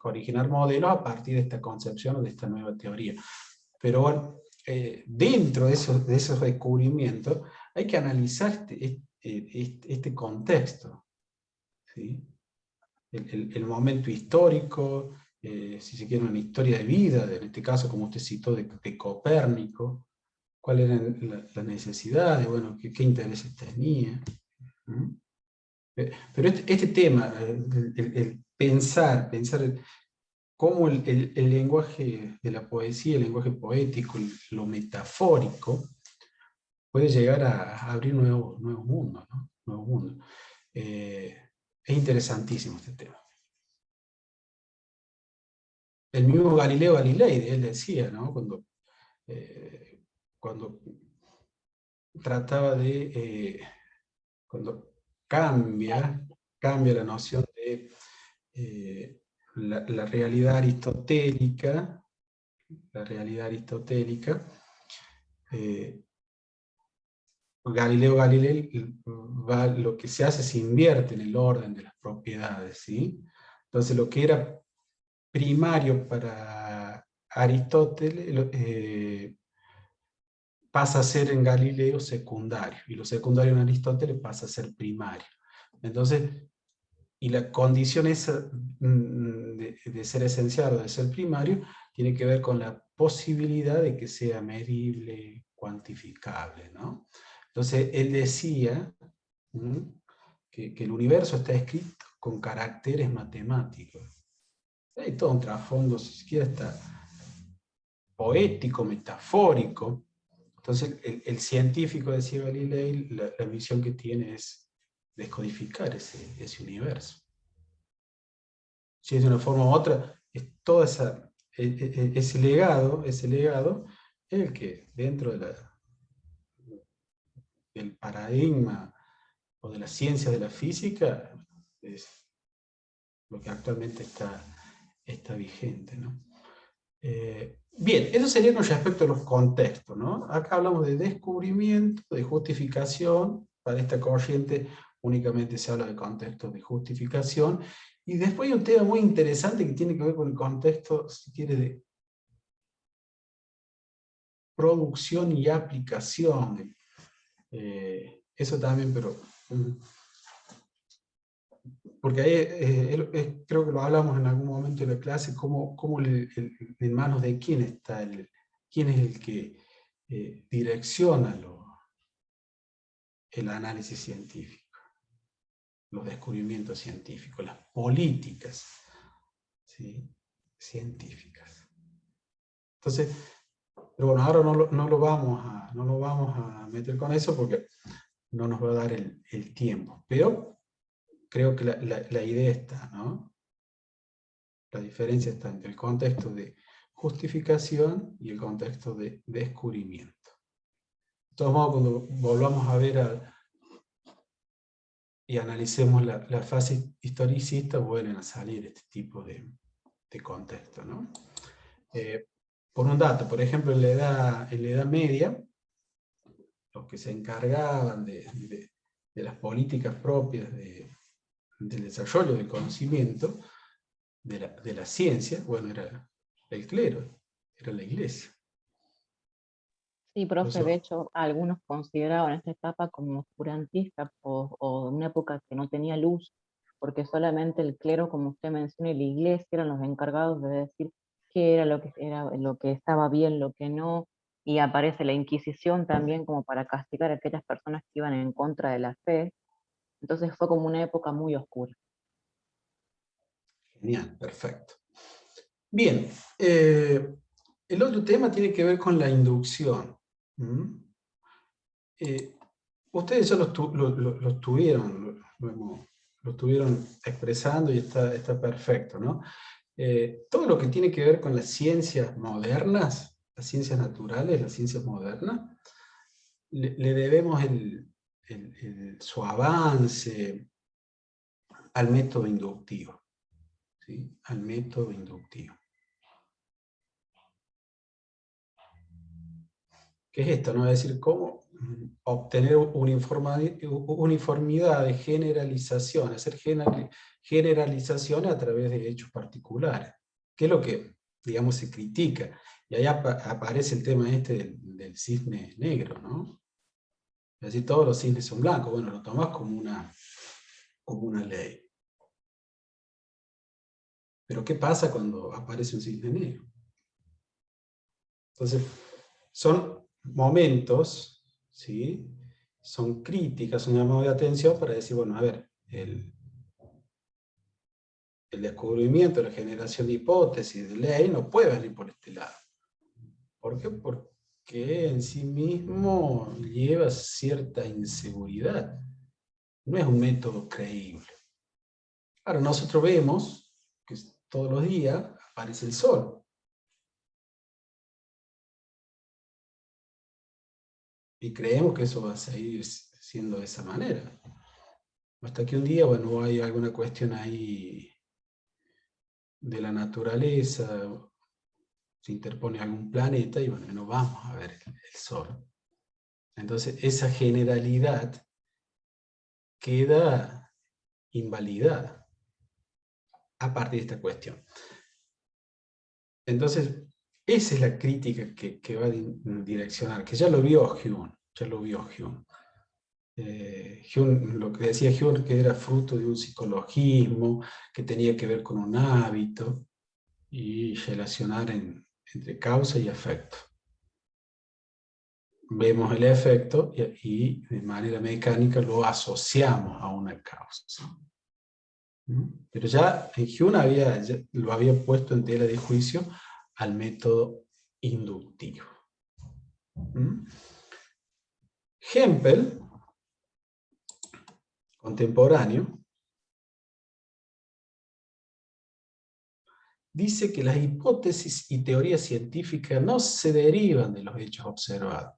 originar modelos a partir de esta concepción o de esta nueva teoría. Pero bueno, dentro de esos descubrimientos hay que analizar este contexto, ¿sí? El momento histórico, si se quiere una historia de vida, en este caso como usted citó de Copérnico, cuáles eran las necesidades, bueno, qué intereses tenía. Pero este tema, el pensar cómo el lenguaje de la poesía, el lenguaje poético, lo metafórico, puede llegar a abrir nuevos mundos, ¿no? Nuevos mundos. Es interesantísimo este tema. El mismo Galileo Galilei, él decía, ¿no? Cuando trataba de, cuando cambia la noción de la realidad aristotélica, Galileo Galilei lo que se hace se invierte en el orden de las propiedades, ¿sí? Entonces lo que era primario para Aristóteles pasa a ser en Galileo secundario, y lo secundario en Aristóteles pasa a ser primario. Entonces, y la condición esa de ser esencial o de ser primario tiene que ver con la posibilidad de que sea medible, cuantificable, ¿no? Entonces, él decía que el universo está escrito con caracteres matemáticos. Hay todo un trasfondo, si siquiera está poético, metafórico. Entonces, el científico, decía Galilei, la misión que tiene es descodificar ese universo. Si es de una forma u otra, es todo ese legado es el que dentro del paradigma o de las ciencias de la física es lo que actualmente está vigente, ¿no? Bien, eso sería con respecto a los contextos, ¿no? Acá hablamos de descubrimiento, de justificación para esta corriente únicamente se habla de contextos de justificación. Y después hay un tema muy interesante que tiene que ver con el contexto, si quiere, de producción y aplicación. Eso también, pero... porque ahí creo que lo hablamos en algún momento de la clase, cómo en manos de quién está, quién es el que direcciona el análisis científico, los descubrimientos científicos, las políticas, ¿sí?, científicas. Entonces, pero bueno, ahora no lo vamos a meter con eso porque no nos va a dar el tiempo. Pero creo que la idea está, ¿no? La diferencia está entre el contexto de justificación y el contexto de descubrimiento. De todos modos, cuando volvamos a ver y analicemos la fase historicista, vuelven a salir este tipo de contexto, ¿no? Por un dato, por ejemplo, en la Edad Media, los que se encargaban de las políticas propias del desarrollo del conocimiento, de la ciencia, bueno, era el clero, era la iglesia. Sí, profe, Entonces, de hecho, algunos consideraban esta etapa como oscurantista o una época que no tenía luz, porque solamente el clero, como usted menciona, y la iglesia eran los encargados de decir qué era lo que estaba bien, lo que no, y aparece la Inquisición también como para castigar a aquellas personas que iban en contra de la fe. Entonces fue como una época muy oscura. genial, perfecto. Bien, el otro tema tiene que ver con la inducción. Ustedes ya lo estuvieron expresando y está perfecto, ¿no? Todo lo que tiene que ver con las ciencias modernas, las ciencias naturales, las ciencias modernas, le debemos su avance al método inductivo, ¿sí? Al método inductivo. ¿Qué es esto? ¿No? Es decir, cómo obtener uniformidad de generalización, hacer generalizaciones a través de hechos particulares, que es lo que, digamos, se critica. Y ahí aparece el tema este del cisne negro, ¿no? Es decir, todos los cisnes son blancos. Bueno, lo tomás como una ley. Pero ¿qué pasa cuando aparece un cisne negro? Entonces, son momentos, ¿sí? Son críticas, un llamado de atención para decir, bueno, a ver, el descubrimiento, la generación de hipótesis, de ley, no puede venir por este lado. ¿Por qué? Porque en sí mismo lleva cierta inseguridad. No es un método creíble. Ahora, nosotros vemos que todos los días aparece el sol. Y creemos que eso va a seguir siendo de esa manera. Hasta que un día, bueno, hay alguna cuestión ahí de la naturaleza, se interpone algún planeta y bueno, no vamos a ver el sol. Entonces, esa generalidad queda invalidada a partir de esta cuestión. Entonces, esa es la crítica que va a direccionar, que ya lo vio Hume, lo que decía Hume, que era fruto de un psicologismo, que tenía que ver con un hábito, y relacionar entre causa y efecto. Vemos el efecto y de manera mecánica lo asociamos a una causa. Pero ya Hume lo había puesto en tela de juicio al método inductivo. Hempel, contemporáneo, dice que las hipótesis y teorías científicas no se derivan de los hechos observados,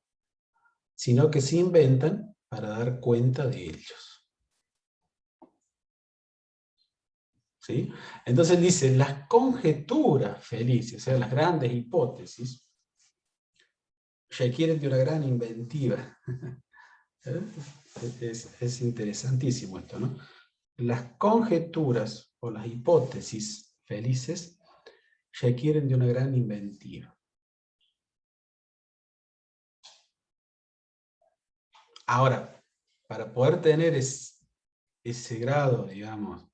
sino que se inventan para dar cuenta de ellos. ¿Sí? Entonces dice, las conjeturas felices, o sea, las grandes hipótesis, requieren de una gran inventiva Es interesantísimo esto, ¿no? Las conjeturas o las hipótesis felices requieren de una gran inventiva. Ahora, para poder tener ese grado, digamos,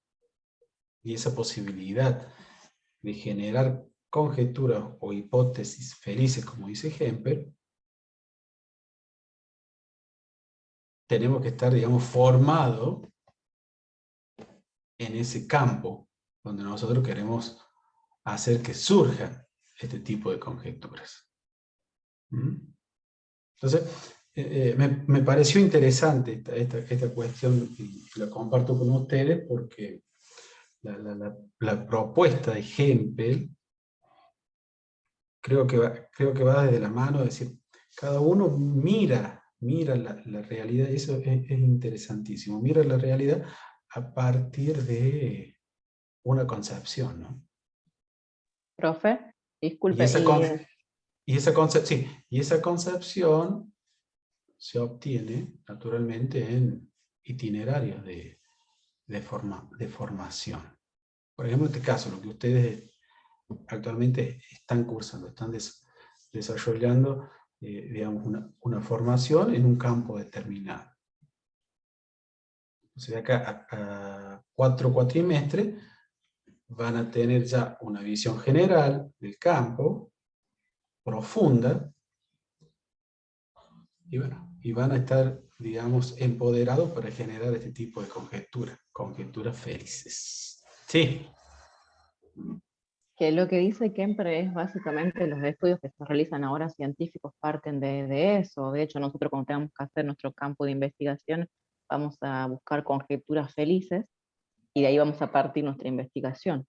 y esa posibilidad de generar conjeturas o hipótesis felices, como dice Hempel, tenemos que estar, digamos, formados en ese campo donde nosotros queremos hacer que surjan este tipo de conjeturas. Entonces, me pareció interesante esta cuestión y la comparto con ustedes porque la propuesta de Hempel creo que va desde la mano, es decir, cada uno mira la realidad, y eso es interesantísimo, mira la realidad a partir de una concepción, ¿no? Profe, disculpe, Y esa concepción se obtiene naturalmente en itinerarios de formación. Por ejemplo, en este caso, lo que ustedes actualmente están cursando, están desarrollando, digamos, una formación en un campo determinado. O sea, de acá a 4 cuatrimestres van a tener ya una visión general del campo, profunda, y bueno, y van a estar, digamos, empoderados para generar este tipo de conjeturas felices. Sí. que lo que dice Kemper es básicamente los estudios que se realizan ahora científicos parten de eso. De hecho, nosotros cuando tengamos que hacer nuestro campo de investigación, vamos a buscar conjeturas felices y de ahí vamos a partir nuestra investigación.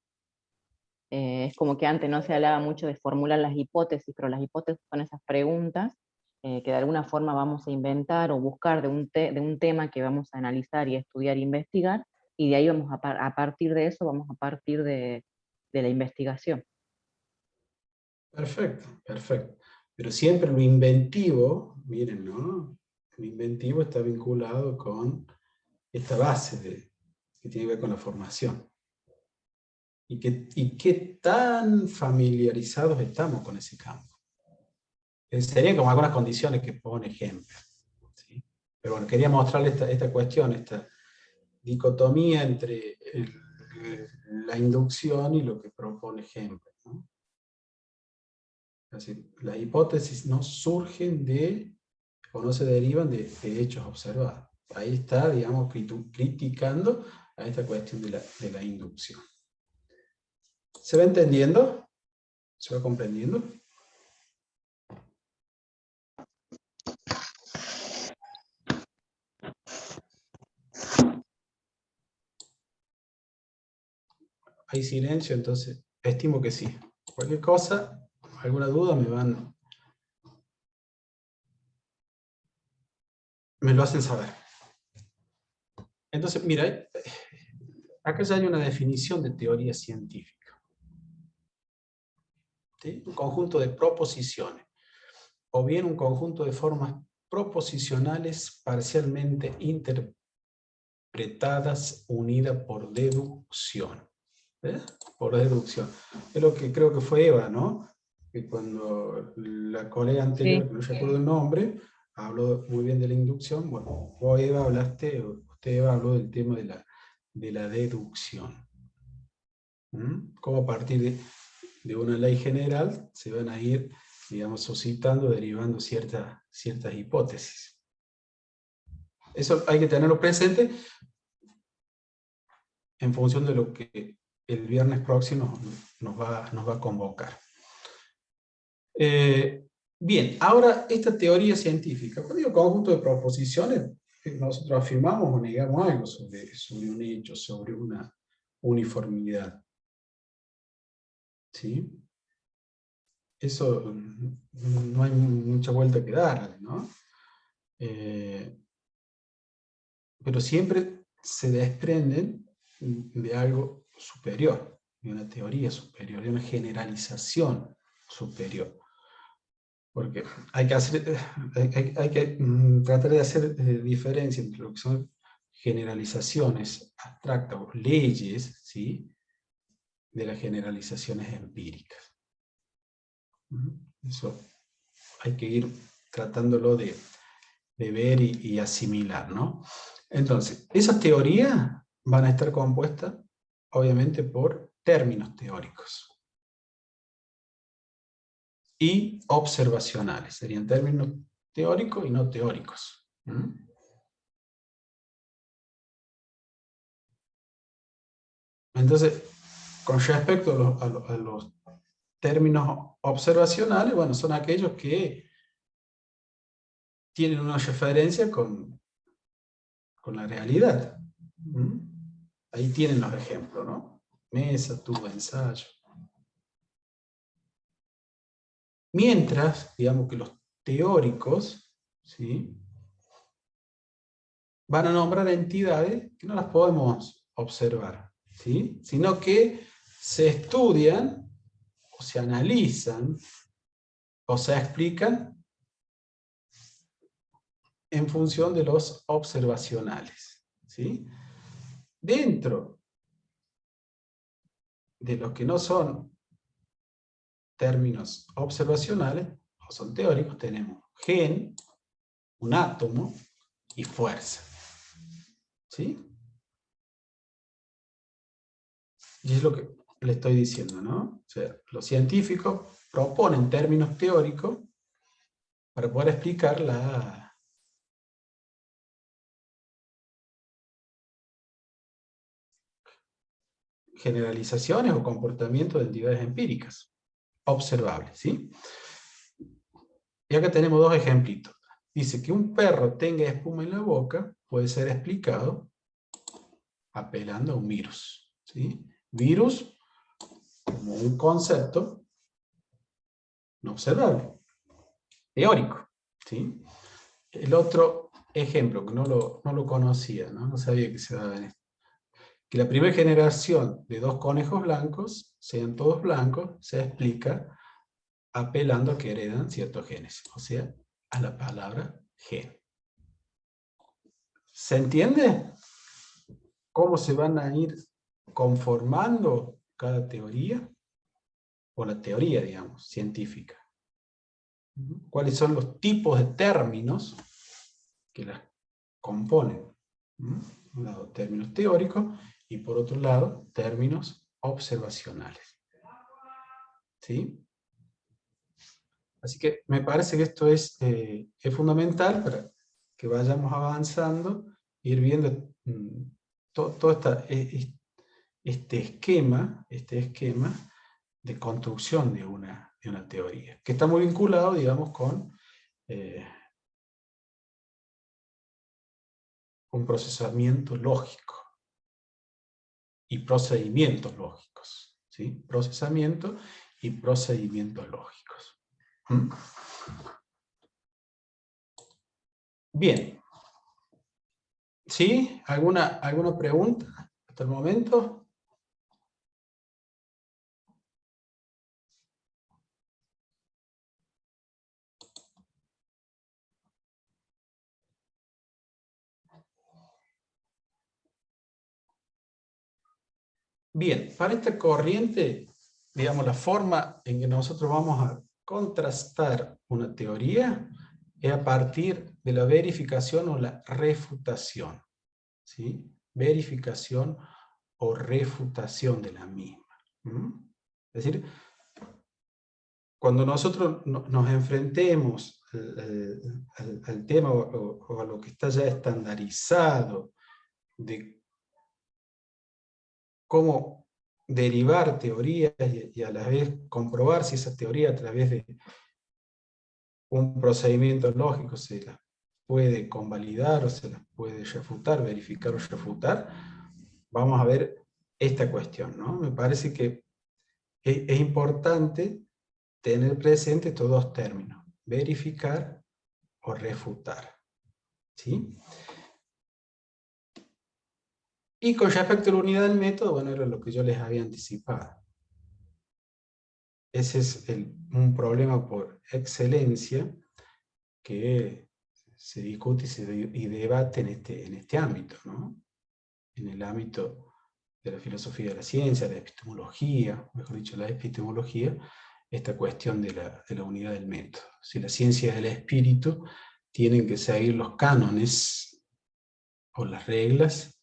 Es como que antes no se hablaba mucho de formular las hipótesis, pero las hipótesis son esas preguntas que de alguna forma vamos a inventar o buscar de un tema que vamos a analizar y estudiar e investigar, y de ahí vamos a partir de eso, vamos a partir de la investigación. Perfecto, perfecto. Pero siempre lo inventivo, miren, ¿no? Lo inventivo está vinculado con esta base que tiene que ver con la formación. Y qué tan familiarizados estamos con ese campo. Serían como algunas condiciones que pone ejemplo. ¿Sí? Pero bueno, quería mostrarles esta cuestión, esta dicotomía entre la inducción y lo que propone ejemplo, ¿no? Es decir, las hipótesis no surgen o no se derivan de hechos observados. Ahí está, digamos, criticando a esta cuestión de la inducción. ¿Se va entendiendo? ¿Se va comprendiendo? Hay silencio, entonces estimo que sí. Cualquier cosa, alguna duda me lo hacen saber. Entonces, mira, acá ya hay una definición de teoría científica. ¿Sí? Un conjunto de proposiciones, o bien un conjunto de formas proposicionales parcialmente interpretadas unidas por deducción. Por deducción. Es lo que creo que fue Eva, ¿no? Que cuando la colega anterior, Sí. que no recuerdo el nombre, habló muy bien de la inducción. Bueno, vos Eva usted Eva habló del tema de la deducción. Cómo a partir de una ley general se van a ir, digamos, suscitando, derivando ciertas hipótesis. Eso hay que tenerlo presente en función de lo que el viernes próximo nos va a convocar. Bien, ahora esta teoría científica, cuando digo conjunto de proposiciones, nosotros afirmamos o negamos algo sobre un hecho, sobre una uniformidad. ¿Sí? Eso no hay mucha vuelta que darle, ¿no? Pero siempre se desprenden de algo superior, de una teoría superior, de una generalización superior. Porque hay que, hay que tratar de hacer diferencia entre lo que son generalizaciones abstractas o leyes, ¿sí?, de las generalizaciones empíricas. Eso hay que ir tratándolo de ver y asimilar, ¿no? Entonces, esas teorías van a estar compuestas, obviamente, por términos teóricos y observacionales. Serían términos teóricos y no teóricos. Entonces, con respecto a los términos observacionales, bueno, son aquellos que tienen una referencia con la realidad. Ahí tienen los ejemplos, ¿no? Mesa, tubo, ensayo. Mientras, digamos que los teóricos, ¿sí?, van a nombrar entidades que no las podemos observar, ¿sí?, sino que se estudian, o se analizan, o se explican en función de los observacionales, ¿sí? Dentro de los que no son términos observacionales, o son teóricos, tenemos gen, un átomo y fuerza. ¿Sí? Y es lo que le estoy diciendo, ¿no? O sea, los científicos proponen términos teóricos para poder explicar la generalizaciones o comportamientos de entidades empíricas, observables, ¿sí? Y acá tenemos dos ejemplitos. Dice que un perro tenga espuma en la boca puede ser explicado apelando a un virus, ¿sí? Virus como un concepto no observable, teórico, ¿sí? El otro ejemplo, que no lo conocía, no sabía que se daba en esto, que la primera generación de 2 conejos blancos, sean todos blancos, se explica apelando a que heredan ciertos genes, o sea, a la palabra gen. ¿Se entiende cómo se van a ir conformando cada teoría? O la teoría, digamos, científica. ¿Cuáles son los tipos de términos que las componen? Por un lado, términos teóricos, y por otro lado, términos observacionales. ¿Sí? Así que me parece que esto es fundamental para que vayamos avanzando, ir viendo todo este esquema de construcción de una teoría, que está muy vinculado, digamos, con un procesamiento lógico y procedimientos lógicos, ¿sí? Procesamiento y procedimientos lógicos. Bien. ¿Sí? ¿Alguna pregunta hasta el momento? Bien, para esta corriente, digamos, la forma en que nosotros vamos a contrastar una teoría es a partir de la verificación o la refutación. ¿Sí? Verificación o refutación de la misma. Es decir, cuando nosotros nos enfrentemos al tema o a lo que está ya estandarizado de cómo derivar teorías y a la vez comprobar si esa teoría a través de un procedimiento lógico se las puede convalidar o se las puede refutar, verificar o refutar, vamos a ver esta cuestión, ¿no? Me parece que es importante tener presente estos dos términos, verificar o refutar. ¿Sí? Y con respecto a la unidad del método, bueno, era lo que yo les había anticipado. ese es un problema por excelencia que se discute y debate en este ámbito, ¿no? En el ámbito de la filosofía de la ciencia, de la epistemología, mejor dicho, la epistemología, esta cuestión de la unidad del método. Si la ciencia del espíritu tienen que seguir los cánones o las reglas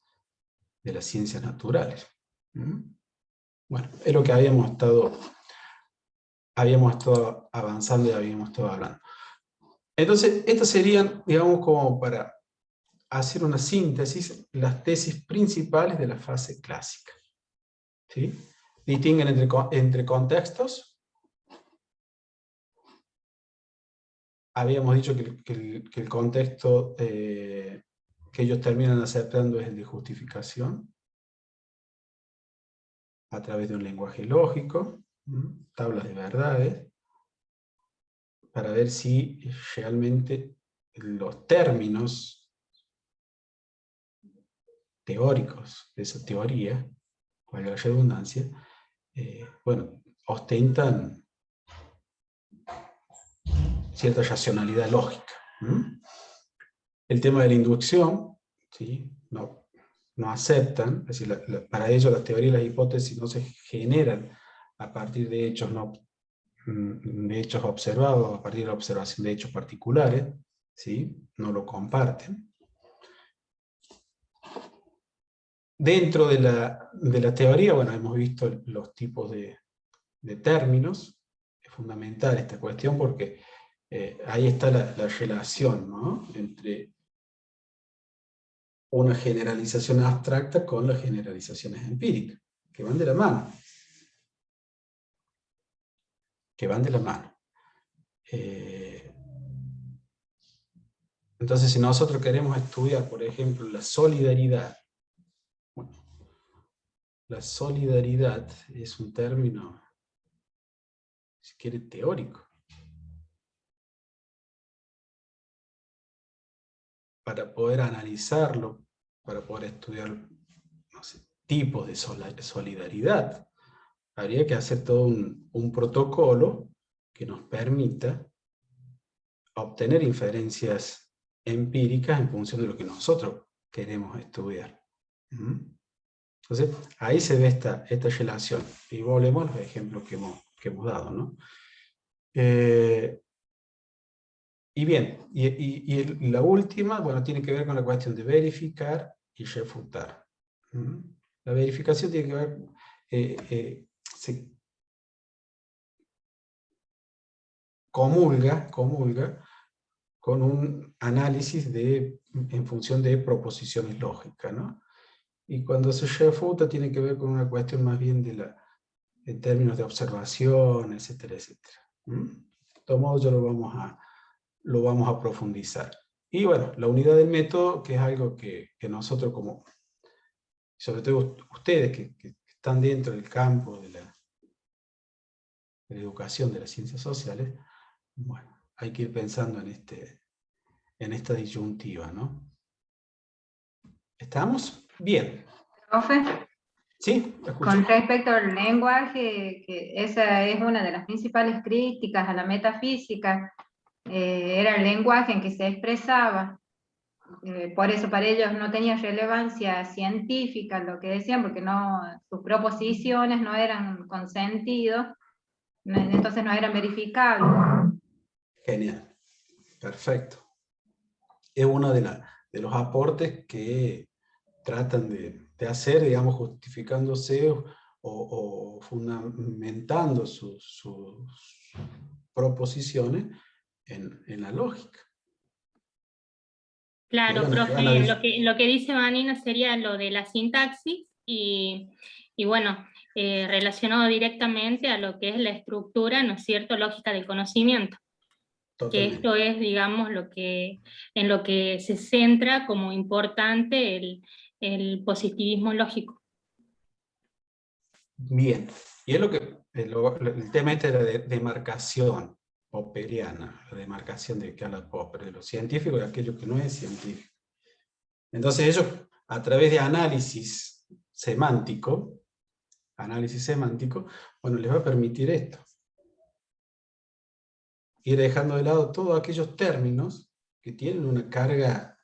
de las ciencias naturales. Bueno, es lo que habíamos estado avanzando y habíamos estado hablando. Entonces, estas serían, digamos, como para hacer una síntesis, las tesis principales de la fase clásica. ¿Sí? Distinguen entre contextos. Habíamos dicho que el contexto que ellos terminan aceptando es el de justificación, a través de un lenguaje lógico, tablas de verdades, para ver si realmente los términos teóricos de esa teoría, valga la redundancia, bueno, ostentan cierta racionalidad lógica. El tema de la inducción, ¿sí? No aceptan, es decir, para ellos las teorías y las hipótesis no se generan a partir de hechos, de hechos observados, a partir de la observación de hechos particulares, ¿sí? No lo comparten. Dentro de la teoría, bueno, hemos visto los tipos de términos. Es fundamental esta cuestión porque ahí está la relación, ¿no? Entre una generalización abstracta con las generalizaciones empíricas, que van de la mano. Que van de la mano. Entonces, si nosotros queremos estudiar, por ejemplo, la solidaridad, bueno, la solidaridad es un término, si quiere, teórico. Para poder analizarlo, para poder estudiar, no sé, tipos de solidaridad, habría que hacer todo un protocolo que nos permita obtener inferencias empíricas en función de lo que nosotros queremos estudiar. Entonces, ahí se ve esta relación. Y volvemos a los ejemplos que hemos dado, ¿no? Y bien, y la última, bueno, tiene que ver con la cuestión de verificar y refutar. La verificación tiene que ver, se comulga con un análisis en función de proposiciones lógicas, ¿no? Y cuando se refuta tiene que ver con una cuestión más bien en términos de observación, etcétera, etcétera. De todo modo, ya lo vamos a profundizar. Y bueno, la unidad del método, que es algo que nosotros como, sobre todo ustedes que están dentro del campo de la educación de las ciencias sociales, bueno, hay que ir pensando en esta disyuntiva, ¿no? ¿Estamos? Bien. Profe, ¿Sí? ¿Me escucho? con respecto al lenguaje, que esa es una de las principales críticas a la metafísica, era el lenguaje en que se expresaba. Por eso para ellos no tenía relevancia científica lo que decían, porque sus proposiciones no eran con sentido, entonces no eran verificables. Genial. Perfecto. Es uno de los aportes que tratan de hacer, digamos, justificándose o fundamentando sus proposiciones en la lógica. Claro, Bueno, profe, lo que dice Vanina sería lo de la sintaxis y bueno, relacionado directamente a lo que es la estructura, ¿no es cierto?, lógica del conocimiento. Totalmente. Que esto es, digamos, en lo que se centra como importante el positivismo lógico. Bien, y es el tema este de la demarcación popperiana, la demarcación de que habla Popper, de lo científico y aquello que no es científico. Entonces ellos, a través de análisis semántico, bueno, les va a permitir esto, ir dejando de lado todos aquellos términos que tienen una carga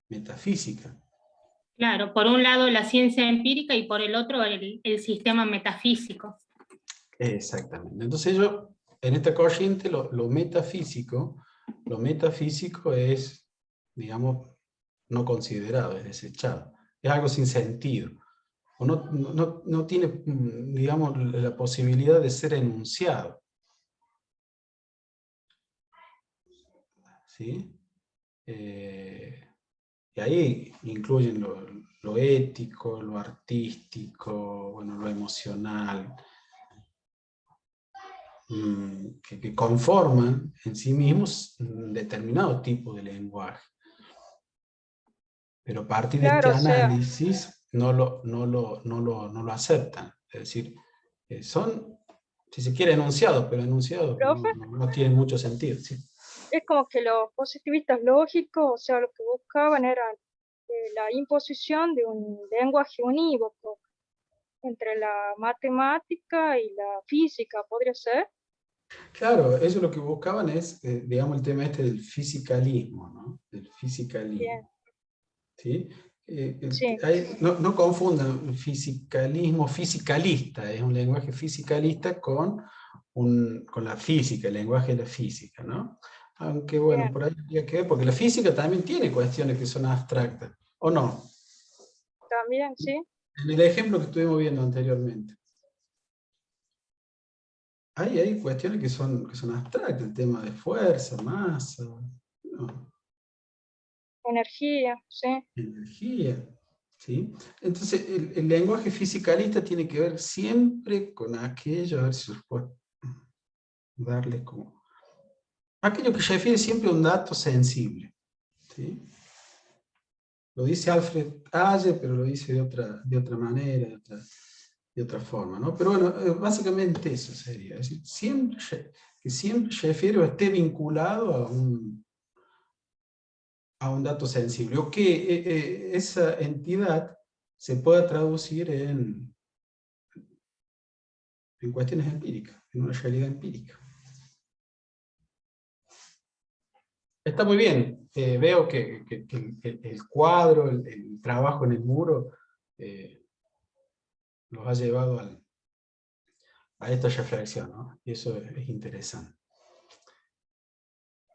metafísica. Claro, por un lado la ciencia empírica y por el otro el sistema metafísico. Exactamente. Entonces ellos, en esta corriente, lo metafísico es, digamos, no considerado, es desechado. Es algo sin sentido. O no tiene, digamos, la posibilidad de ser enunciado. ¿Sí? Y ahí incluyen lo ético, lo artístico, bueno, lo emocional, que conforman en sí mismos un determinado tipo de lenguaje. Pero a partir de este Claro, o sea, análisis no lo aceptan. Es decir, son, si se quiere, enunciados, pero enunciados profe, no tienen mucho sentido. ¿Sí? es como que los positivistas lógicos, o sea, lo que buscaban era la imposición de un lenguaje unívoco entre la matemática y la física, ¿podría ser? Claro, ellos lo que buscaban es, digamos, el tema este del fisicalismo, ¿no? Del fisicalismo. Bien, ¿Sí? sí, No confundan fisicalismo fisicalista, es un lenguaje fisicalista con la física, el lenguaje de la física, ¿no? Aunque bueno, bien, por ahí habría que ver, porque la física también tiene cuestiones que son abstractas, ¿o no? también, sí. En el ejemplo que estuvimos viendo anteriormente. Hay cuestiones que son abstractas, el tema de fuerza, masa, ¿no? Energía, sí, Energía. ¿Sí? Entonces, el lenguaje fisicalista tiene que ver siempre con aquello, a ver si os puedo darle como... aquello que refiere siempre a un dato sensible. ¿Sí? Lo dice Alfred Ayer, pero lo dice de otra manera, de otra forma, ¿no? Pero bueno, básicamente eso sería. Es decir, que siempre refiere o esté vinculado a un dato sensible, o que esa entidad se pueda traducir en cuestiones empíricas, en una realidad empírica. Está muy bien, veo que el cuadro, el trabajo en el muro, los ha llevado a esta reflexión, ¿no? Y eso es interesante.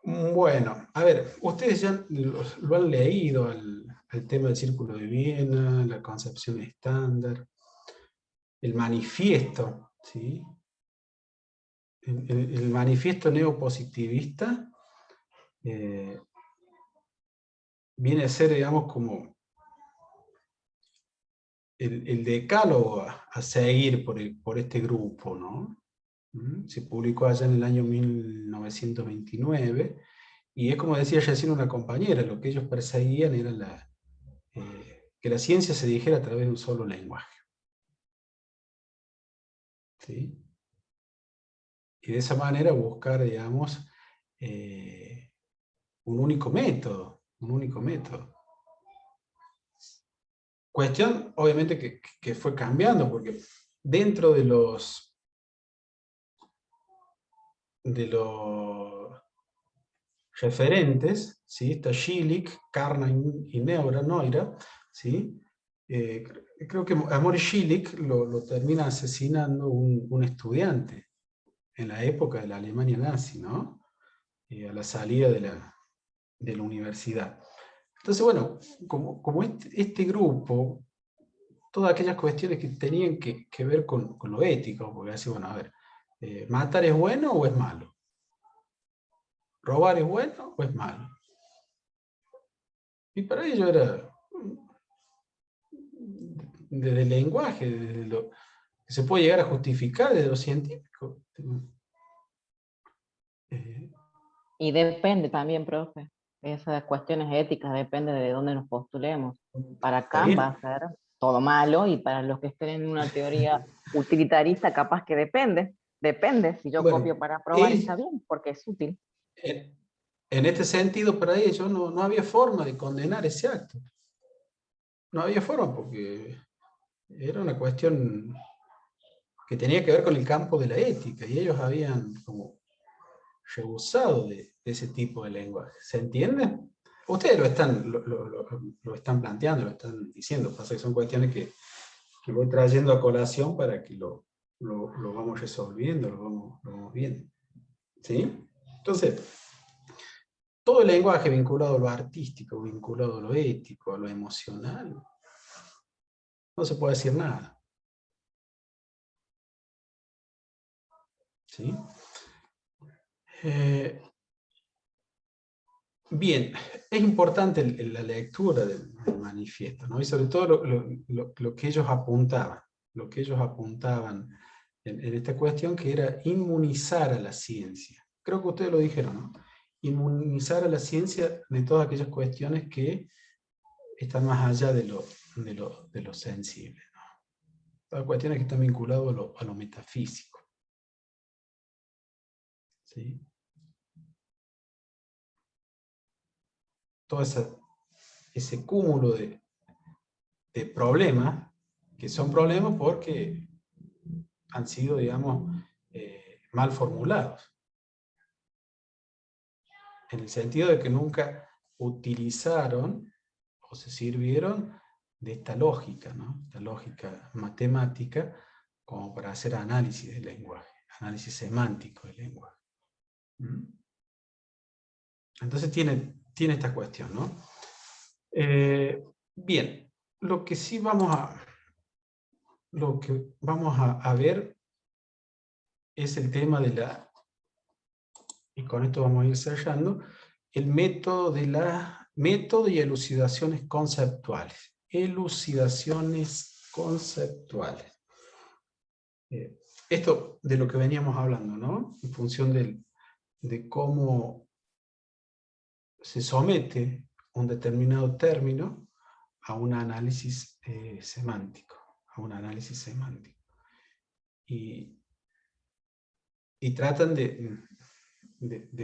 Bueno, a ver, ustedes ya lo han leído al tema del Círculo de Viena, la concepción estándar, el manifiesto, ¿sí? El manifiesto neopositivista viene a ser, digamos, como el decálogo a seguir por este grupo, ¿no? Se publicó allá en el año 1929, y es como decía recién una compañera, lo que ellos perseguían era que la ciencia se dijera a través de un solo lenguaje. ¿Sí? Y de esa manera buscar, digamos, un único método, Cuestión, obviamente, que fue cambiando, porque dentro de los referentes, ¿sí? Está Schillig, Carnot y Neura, ¿sí? Creo que a Maurice Schillig lo termina asesinando un estudiante en la época de la Alemania nazi, ¿no? A la salida de la universidad. Entonces, bueno, como este grupo, todas aquellas cuestiones que tenían que ver con lo ético, porque así, bueno, a ver, ¿matar es bueno o es malo? ¿Robar es bueno o es malo? Y para ello era desde el lenguaje, desde lo que se puede llegar a justificar desde lo científico. Y depende también, profe. Esas cuestiones éticas depende de dónde nos postulemos. Para Está Kant va bien. a ser todo malo, y para los que estén en una teoría utilitarista, capaz que depende. Depende, si yo Bueno, copio para probar está bien, porque es útil. en este sentido, para ellos no había forma de condenar ese acto. No había forma, porque era una cuestión que tenía que ver con el campo de la ética, y ellos habían como rehusado de ese tipo de lenguaje. ¿Se entiende? Ustedes lo están planteando, lo están diciendo, pasa que son cuestiones que voy trayendo a colación para que lo vamos resolviendo, lo vamos viendo. ¿Sí? Entonces, todo el lenguaje vinculado a lo artístico, vinculado a lo ético, a lo emocional, no se puede decir nada. ¿Sí? Bien, es importante la lectura del manifiesto, ¿no? Y sobre todo lo que ellos apuntaban, en esta cuestión, que era inmunizar a la ciencia. Creo que ustedes lo dijeron, ¿no? Inmunizar a la ciencia de todas aquellas cuestiones que están más allá de lo sensible, ¿no? Todas cuestiones que están vinculadas a lo metafísico. ¿Sí? Todo ese cúmulo de problemas, que son problemas porque han sido, digamos, mal formulados. En el sentido de que nunca utilizaron o se sirvieron de esta lógica, ¿no? Esta lógica matemática como para hacer análisis del lenguaje, análisis semántico del lenguaje. ¿Mm? Entonces tiene esta cuestión, ¿no? Bien, lo que sí vamos a ver es el tema de y con esto vamos a ir cerrando, el método y elucidaciones conceptuales. Elucidaciones conceptuales. Esto de lo que veníamos hablando, ¿no? En función de cómo se somete un determinado término a un análisis semántico. Y tratan de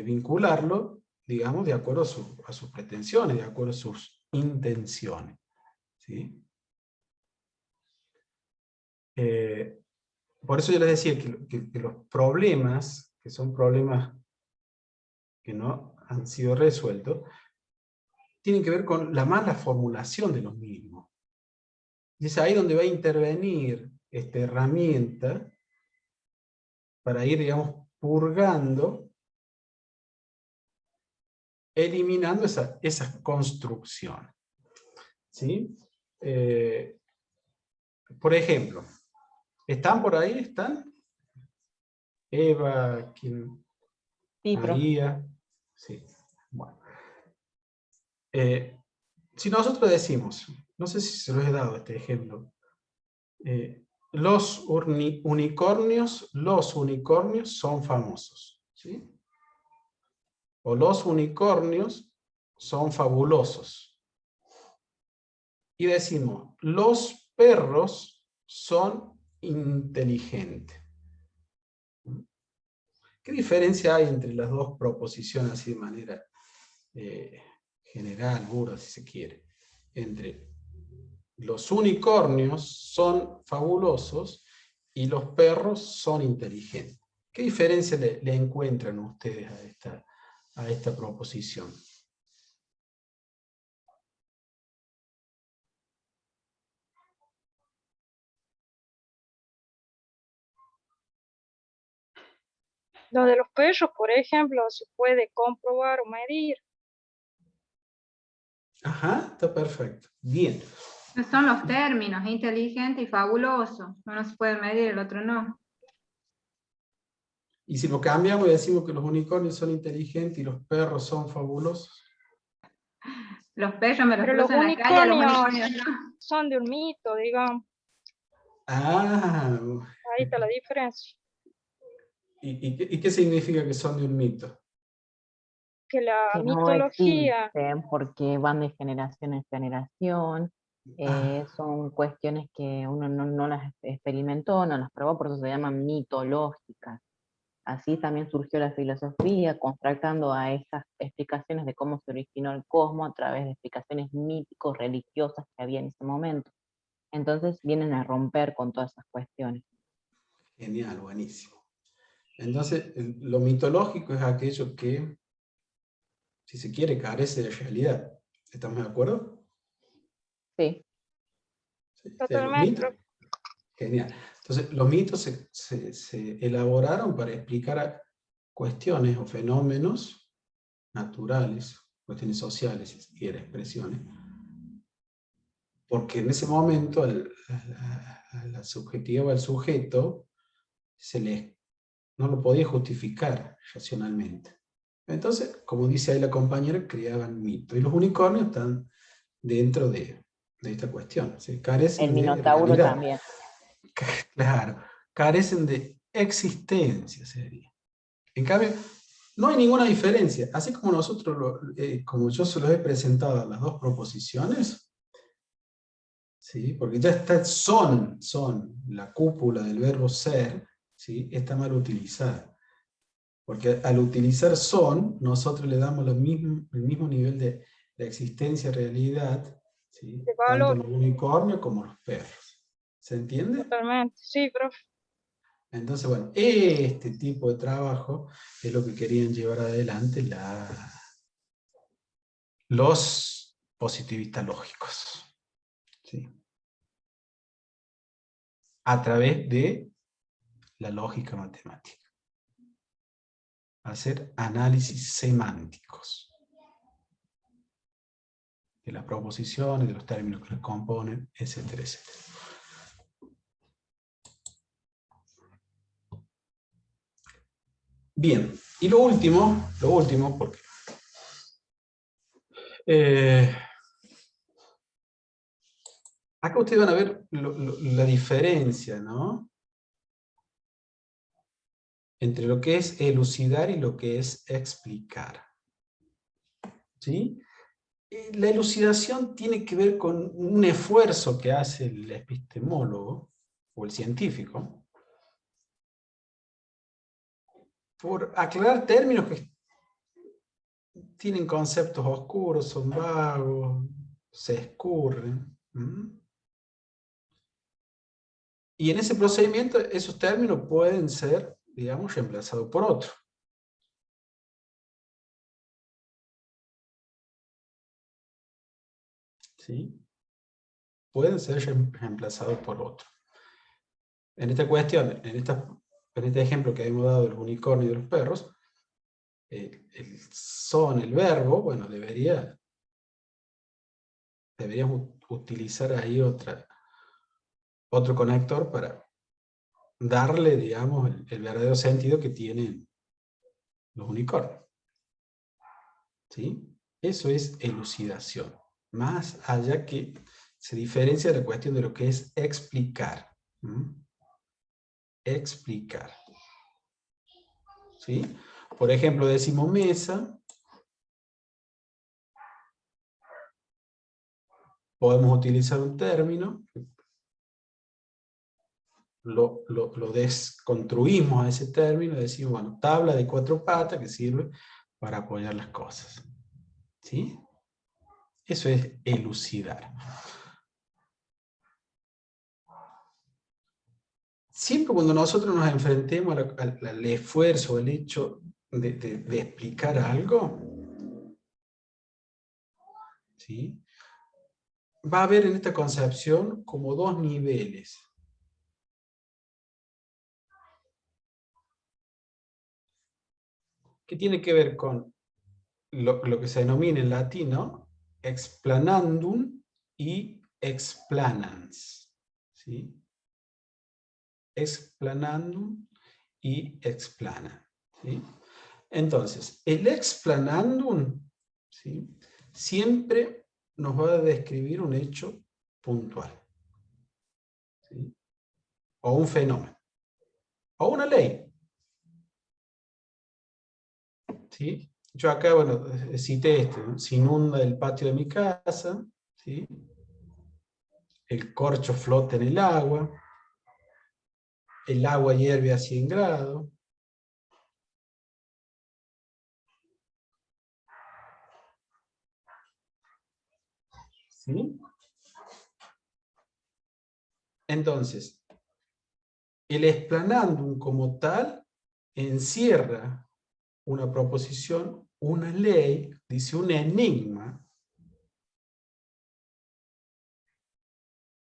vincularlo, digamos, de acuerdo a sus pretensiones, de acuerdo a sus intenciones. ¿Sí? Por eso yo les decía que los problemas, que son problemas que no han sido resueltos, tienen que ver con la mala formulación de los mismos. Y es ahí donde va a intervenir esta herramienta para ir, digamos, purgando, eliminando esas construcciones. ¿Sí? Por ejemplo, ¿están por ahí? ¿Están? Eva, ¿quién? Sí, profe. María. Sí. Bueno. Si nosotros decimos, no sé si se los he dado este ejemplo, los unicornios son famosos, ¿sí? O los unicornios son fabulosos. Y decimos, los perros son inteligentes. ¿Qué diferencia hay entre las dos proposiciones, así de manera general, burda, si se quiere? Entre los unicornios son fabulosos y los perros son inteligentes. ¿Qué diferencia le encuentran ustedes a esta proposición? Lo de los perros, por ejemplo, se puede comprobar o medir. Ajá, está perfecto. Bien. Son los términos, inteligente y fabuloso. Uno se puede medir, el otro no. Y si lo cambiamos y decimos que los unicornios son inteligentes y los perros son fabulosos. Los perros me los Pero los cruzo en la calle, los unicornios unicornios no. son de un mito, digamos. Ah, Ahí está la diferencia. ¿y qué significa que son de un mito? Que la Que no mitología, existen porque van de generación en generación, son cuestiones que uno no las experimentó, no las probó, por eso se llaman mitológicas. Así también surgió la filosofía, contrastando a estas explicaciones de cómo se originó el cosmos a través de explicaciones míticos, religiosas que había en ese momento. Entonces vienen a romper con todas esas cuestiones. Genial, buenísimo. Entonces, lo mitológico es aquello que, si se quiere, carece de realidad. ¿Estamos de acuerdo? Sí. Sí. Los Totalmente, mitos, profe. genial. Entonces, los mitos se elaboraron para explicar cuestiones o fenómenos naturales, cuestiones sociales, si se quiere, expresiones, porque en ese momento a la subjetiva o al sujeto no lo podía justificar racionalmente. Entonces, como dice ahí la compañera, creaban mitos. Y los unicornios están dentro de esta cuestión. ¿Sí? El Carecen de Minotauro realidad. también. Claro, carecen de existencia, sería. En cambio, no hay ninguna diferencia. Así como nosotros, como yo se los he presentado las dos proposiciones, ¿sí? Porque ya está son, la cúpula del verbo ser, ¿sí? Está mal utilizada. Porque al utilizar son, nosotros le damos el mismo nivel de existencia, realidad, ¿sí? De Tanto en valor, los unicornios como en los perros. ¿Se entiende? totalmente. Sí, profe. Entonces, bueno, este tipo de trabajo es lo que querían llevar adelante los positivistas lógicos, ¿sí? A través de la lógica matemática. Hacer análisis semánticos de las proposiciones, de los términos que las componen, etcétera, etcétera. Bien, y lo último, porque acá ustedes van a ver la diferencia, ¿no? Entre lo que es elucidar y lo que es explicar. ¿Sí? La elucidación tiene que ver con un esfuerzo que hace el epistemólogo o el científico por aclarar términos que tienen conceptos oscuros, son vagos, se escurren. Y en ese procedimiento esos términos pueden ser, digamos, reemplazados por otros. ¿Sí? Pueden ser reemplazados por otros. En esta cuestión, en este ejemplo que hemos dado de los unicornios y de los perros, el verbo, bueno, deberíamos utilizar ahí otro conector para darle, digamos, el verdadero sentido que tienen los unicornios. ¿Sí? Eso es elucidación. Más allá que se diferencia de la cuestión de lo que es explicar. Explicar. ¿Sí? Por ejemplo, decimos mesa. Podemos utilizar un término. Lo desconstruimos a ese término y decimos, bueno, tabla de 4 patas que sirve para apoyar las cosas. ¿Sí? Eso es elucidar. Siempre cuando nosotros nos enfrentemos al esfuerzo, al hecho de explicar algo, ¿sí? Va a haber en esta concepción como dos niveles. Que tiene que ver con lo que se denomina en latino explanandum y explanans. ¿Sí? Explanandum y explanan. ¿Sí? Entonces, el explanandum, ¿sí? Siempre nos va a describir un hecho puntual. ¿Sí? O un fenómeno. O una ley. ¿Sí? Yo acá, bueno, cité ¿no? Se inunda el patio de mi casa, ¿sí? El corcho flota en el agua hierve a 100 grados. ¿Sí? Entonces, el explanandum como tal encierra una proposición, una ley, dice un enigma,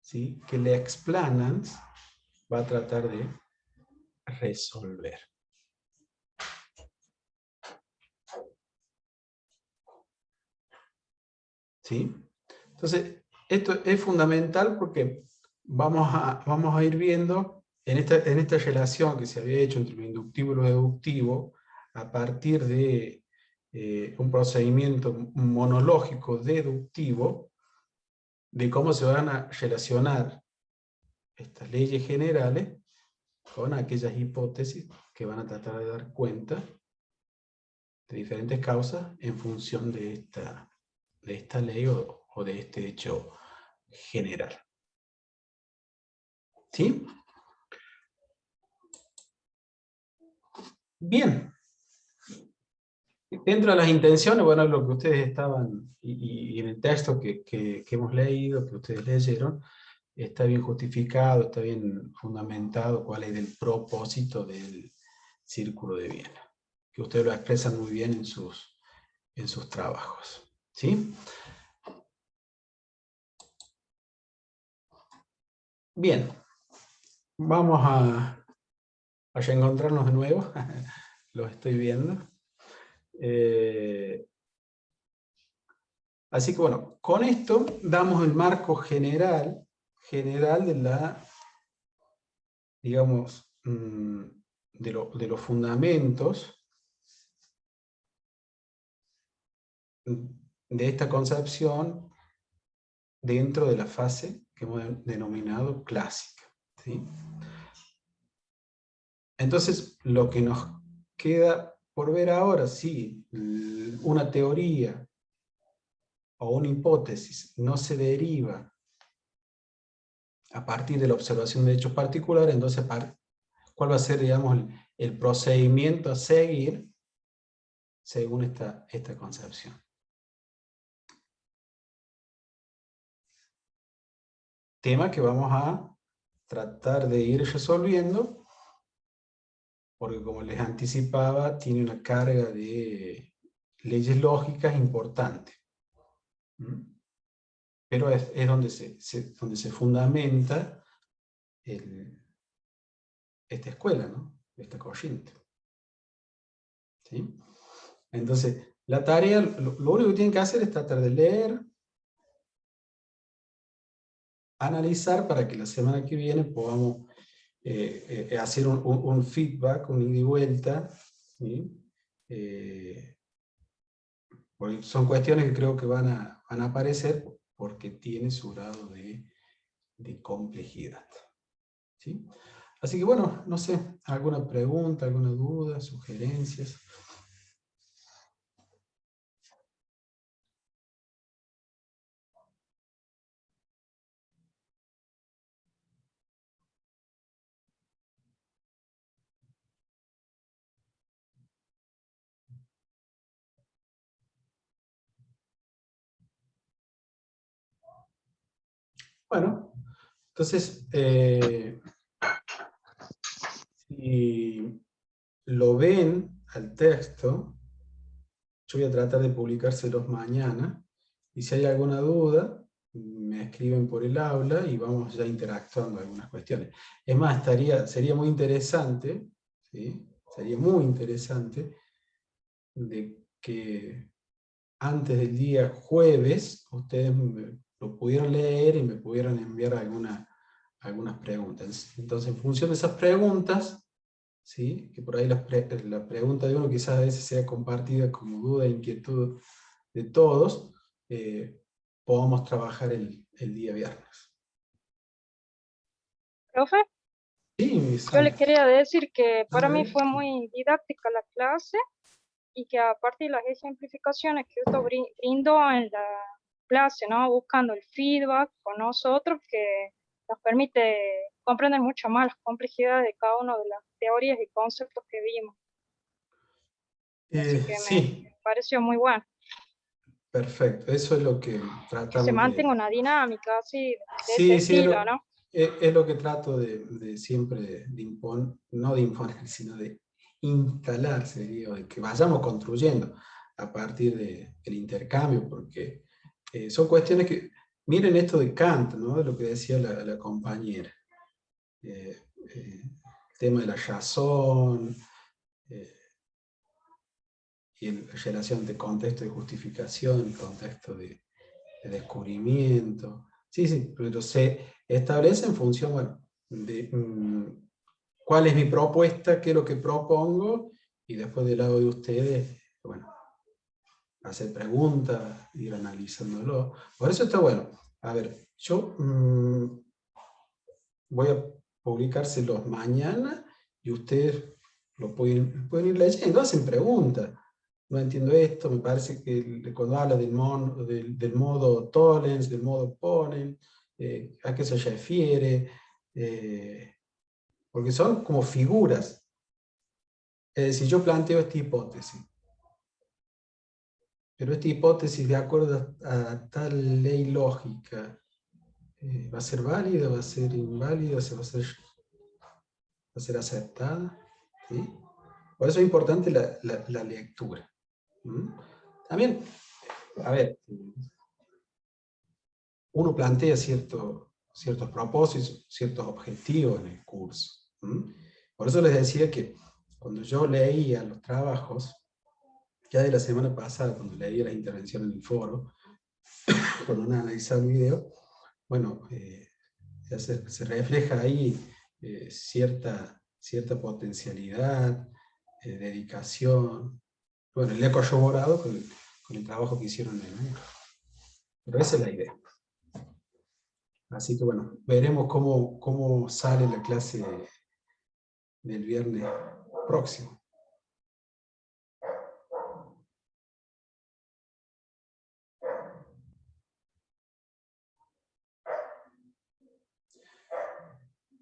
¿sí?, que le explanans va a tratar de resolver. ¿Sí? Entonces, esto es fundamental porque vamos a ir viendo en esta relación que se había hecho entre lo inductivo y lo deductivo, a partir de un procedimiento monológico deductivo, de cómo se van a relacionar estas leyes generales con aquellas hipótesis que van a tratar de dar cuenta de diferentes causas en función de esta ley o de este hecho general. ¿Sí? Bien. Dentro de las intenciones, bueno, lo que ustedes estaban, y en el texto que hemos leído, que ustedes leyeron, está bien justificado, está bien fundamentado cuál es el propósito del Círculo de Viena, que ustedes lo expresan muy bien en sus trabajos. ¿Sí? Bien, vamos a reencontrarnos de nuevo, los estoy viendo. Así que bueno, con esto damos el marco general de la, digamos, de los fundamentos de esta concepción dentro de la fase que hemos denominado clásica. ¿Sí? Entonces, lo que nos queda por ver ahora, si una teoría o una hipótesis no se deriva a partir de la observación de hechos particulares, entonces, ¿cuál va a ser, digamos, el procedimiento a seguir según esta concepción? Tema que vamos a tratar de ir resolviendo, porque como les anticipaba, tiene una carga de leyes lógicas importante. Pero es donde se fundamenta esta escuela, ¿no? Esta corriente. ¿Sí? Entonces, la tarea, lo único que tienen que hacer es tratar de leer, analizar, para que la semana que viene podamos hacer un feedback, un ida y vuelta, ¿sí? Porque son cuestiones que creo que van a aparecer porque tiene su grado de complejidad. ¿Sí? Así que bueno, no sé, ¿alguna pregunta, alguna duda, sugerencias? Bueno, entonces, si lo ven al texto, yo voy a tratar de publicárselos mañana, y si hay alguna duda, me escriben por el aula y vamos ya interactuando en algunas cuestiones. Es más, sería muy interesante, ¿sí? Sería muy interesante de que antes del día jueves ustedes lo pudieran leer y me pudieran enviar algunas preguntas. Entonces, en función de esas preguntas, ¿sí?, que por ahí la pregunta de uno quizás a veces sea compartida como duda e inquietud de todos, podamos trabajar el día viernes. Profe, Sí, yo le Sandra. quería decir que para A mí ver. fue muy didáctica la clase y que a partir de las ejemplificaciones que usted brindó en la clase, ¿no? Buscando el feedback con nosotros, que nos permite comprender mucho más las complejidades de cada una de las teorías y conceptos que vimos. Así que Sí, me pareció muy bueno. perfecto. Eso es lo que Que se tratamos mantenga una dinámica así de Sí, ese sí, estilo, ¿no? es lo que trato de siempre de imponer, no de imponer, sino de instalarse, digo, de que vayamos construyendo a partir del intercambio, porque son cuestiones que, miren esto de Kant, ¿no? De lo que decía la compañera. El tema de la razón, y la relación entre contexto de justificación y contexto de descubrimiento. Sí, sí, pero se establece en función, bueno, de cuál es mi propuesta, qué es lo que propongo, y después del lado de ustedes, bueno, hacer preguntas, ir analizándolo. Por eso está bueno. A ver, yo voy a publicárselos mañana, y ustedes lo pueden ir leyendo, hacen preguntas. No entiendo esto, me parece que cuando habla del modo tollens, del modo ponen, a qué se refiere, porque son como figuras. Es decir, yo planteo esta hipótesis, pero esta hipótesis, de acuerdo a tal ley lógica, ¿va a ser válida, va a ser inválida, va a ser aceptada? ¿Sí? Por eso es importante la lectura. También, a ver, uno plantea ciertos propósitos, ciertos objetivos en el curso. Por eso les decía que cuando yo leía los trabajos, ya de la semana pasada, cuando leía la intervención en el foro, cuando uno analizaba el video, bueno, se refleja ahí cierta potencialidad, dedicación. Bueno, le he corroborado con el trabajo que hicieron en el muro. Pero esa es la idea. Así que bueno, veremos cómo sale la clase del viernes próximo.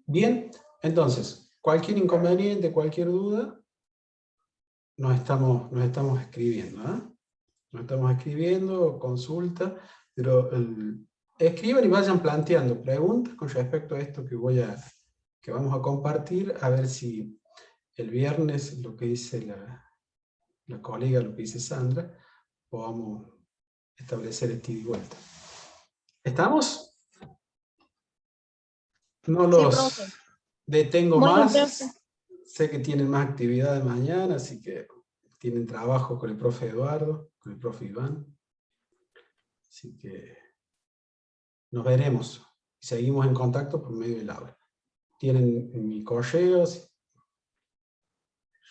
Bien, entonces, cualquier inconveniente, cualquier duda, nos estamos escribiendo, ¿eh? Nos estamos escribiendo, consulta, pero escriban y vayan planteando preguntas con respecto a esto que vamos a compartir, a ver si el viernes lo que dice la colega, lo que dice Sandra, podamos establecer este ida y vuelta. ¿Estamos? No los detengo más. Profe. Sé que tienen más actividades mañana, así que tienen trabajo con el profe Eduardo, con el profe Iván. Así que nos veremos y seguimos en contacto por medio del aula. Tienen mi correo,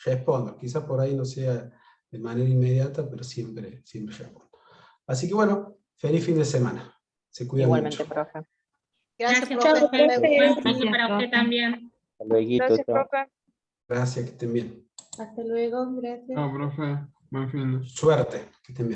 respondo. Quizás por ahí no sea de manera inmediata, pero siempre respondo. Así que bueno, feliz fin de semana. Se cuidan Igualmente, mucho. profe. Gracias, Chao, profe. profe. Gracias para usted también. Gracias, profe. Gracias, que estén bien. Hasta luego, gracias. Chao, profe. Buen fin de. Suerte, que estén bien.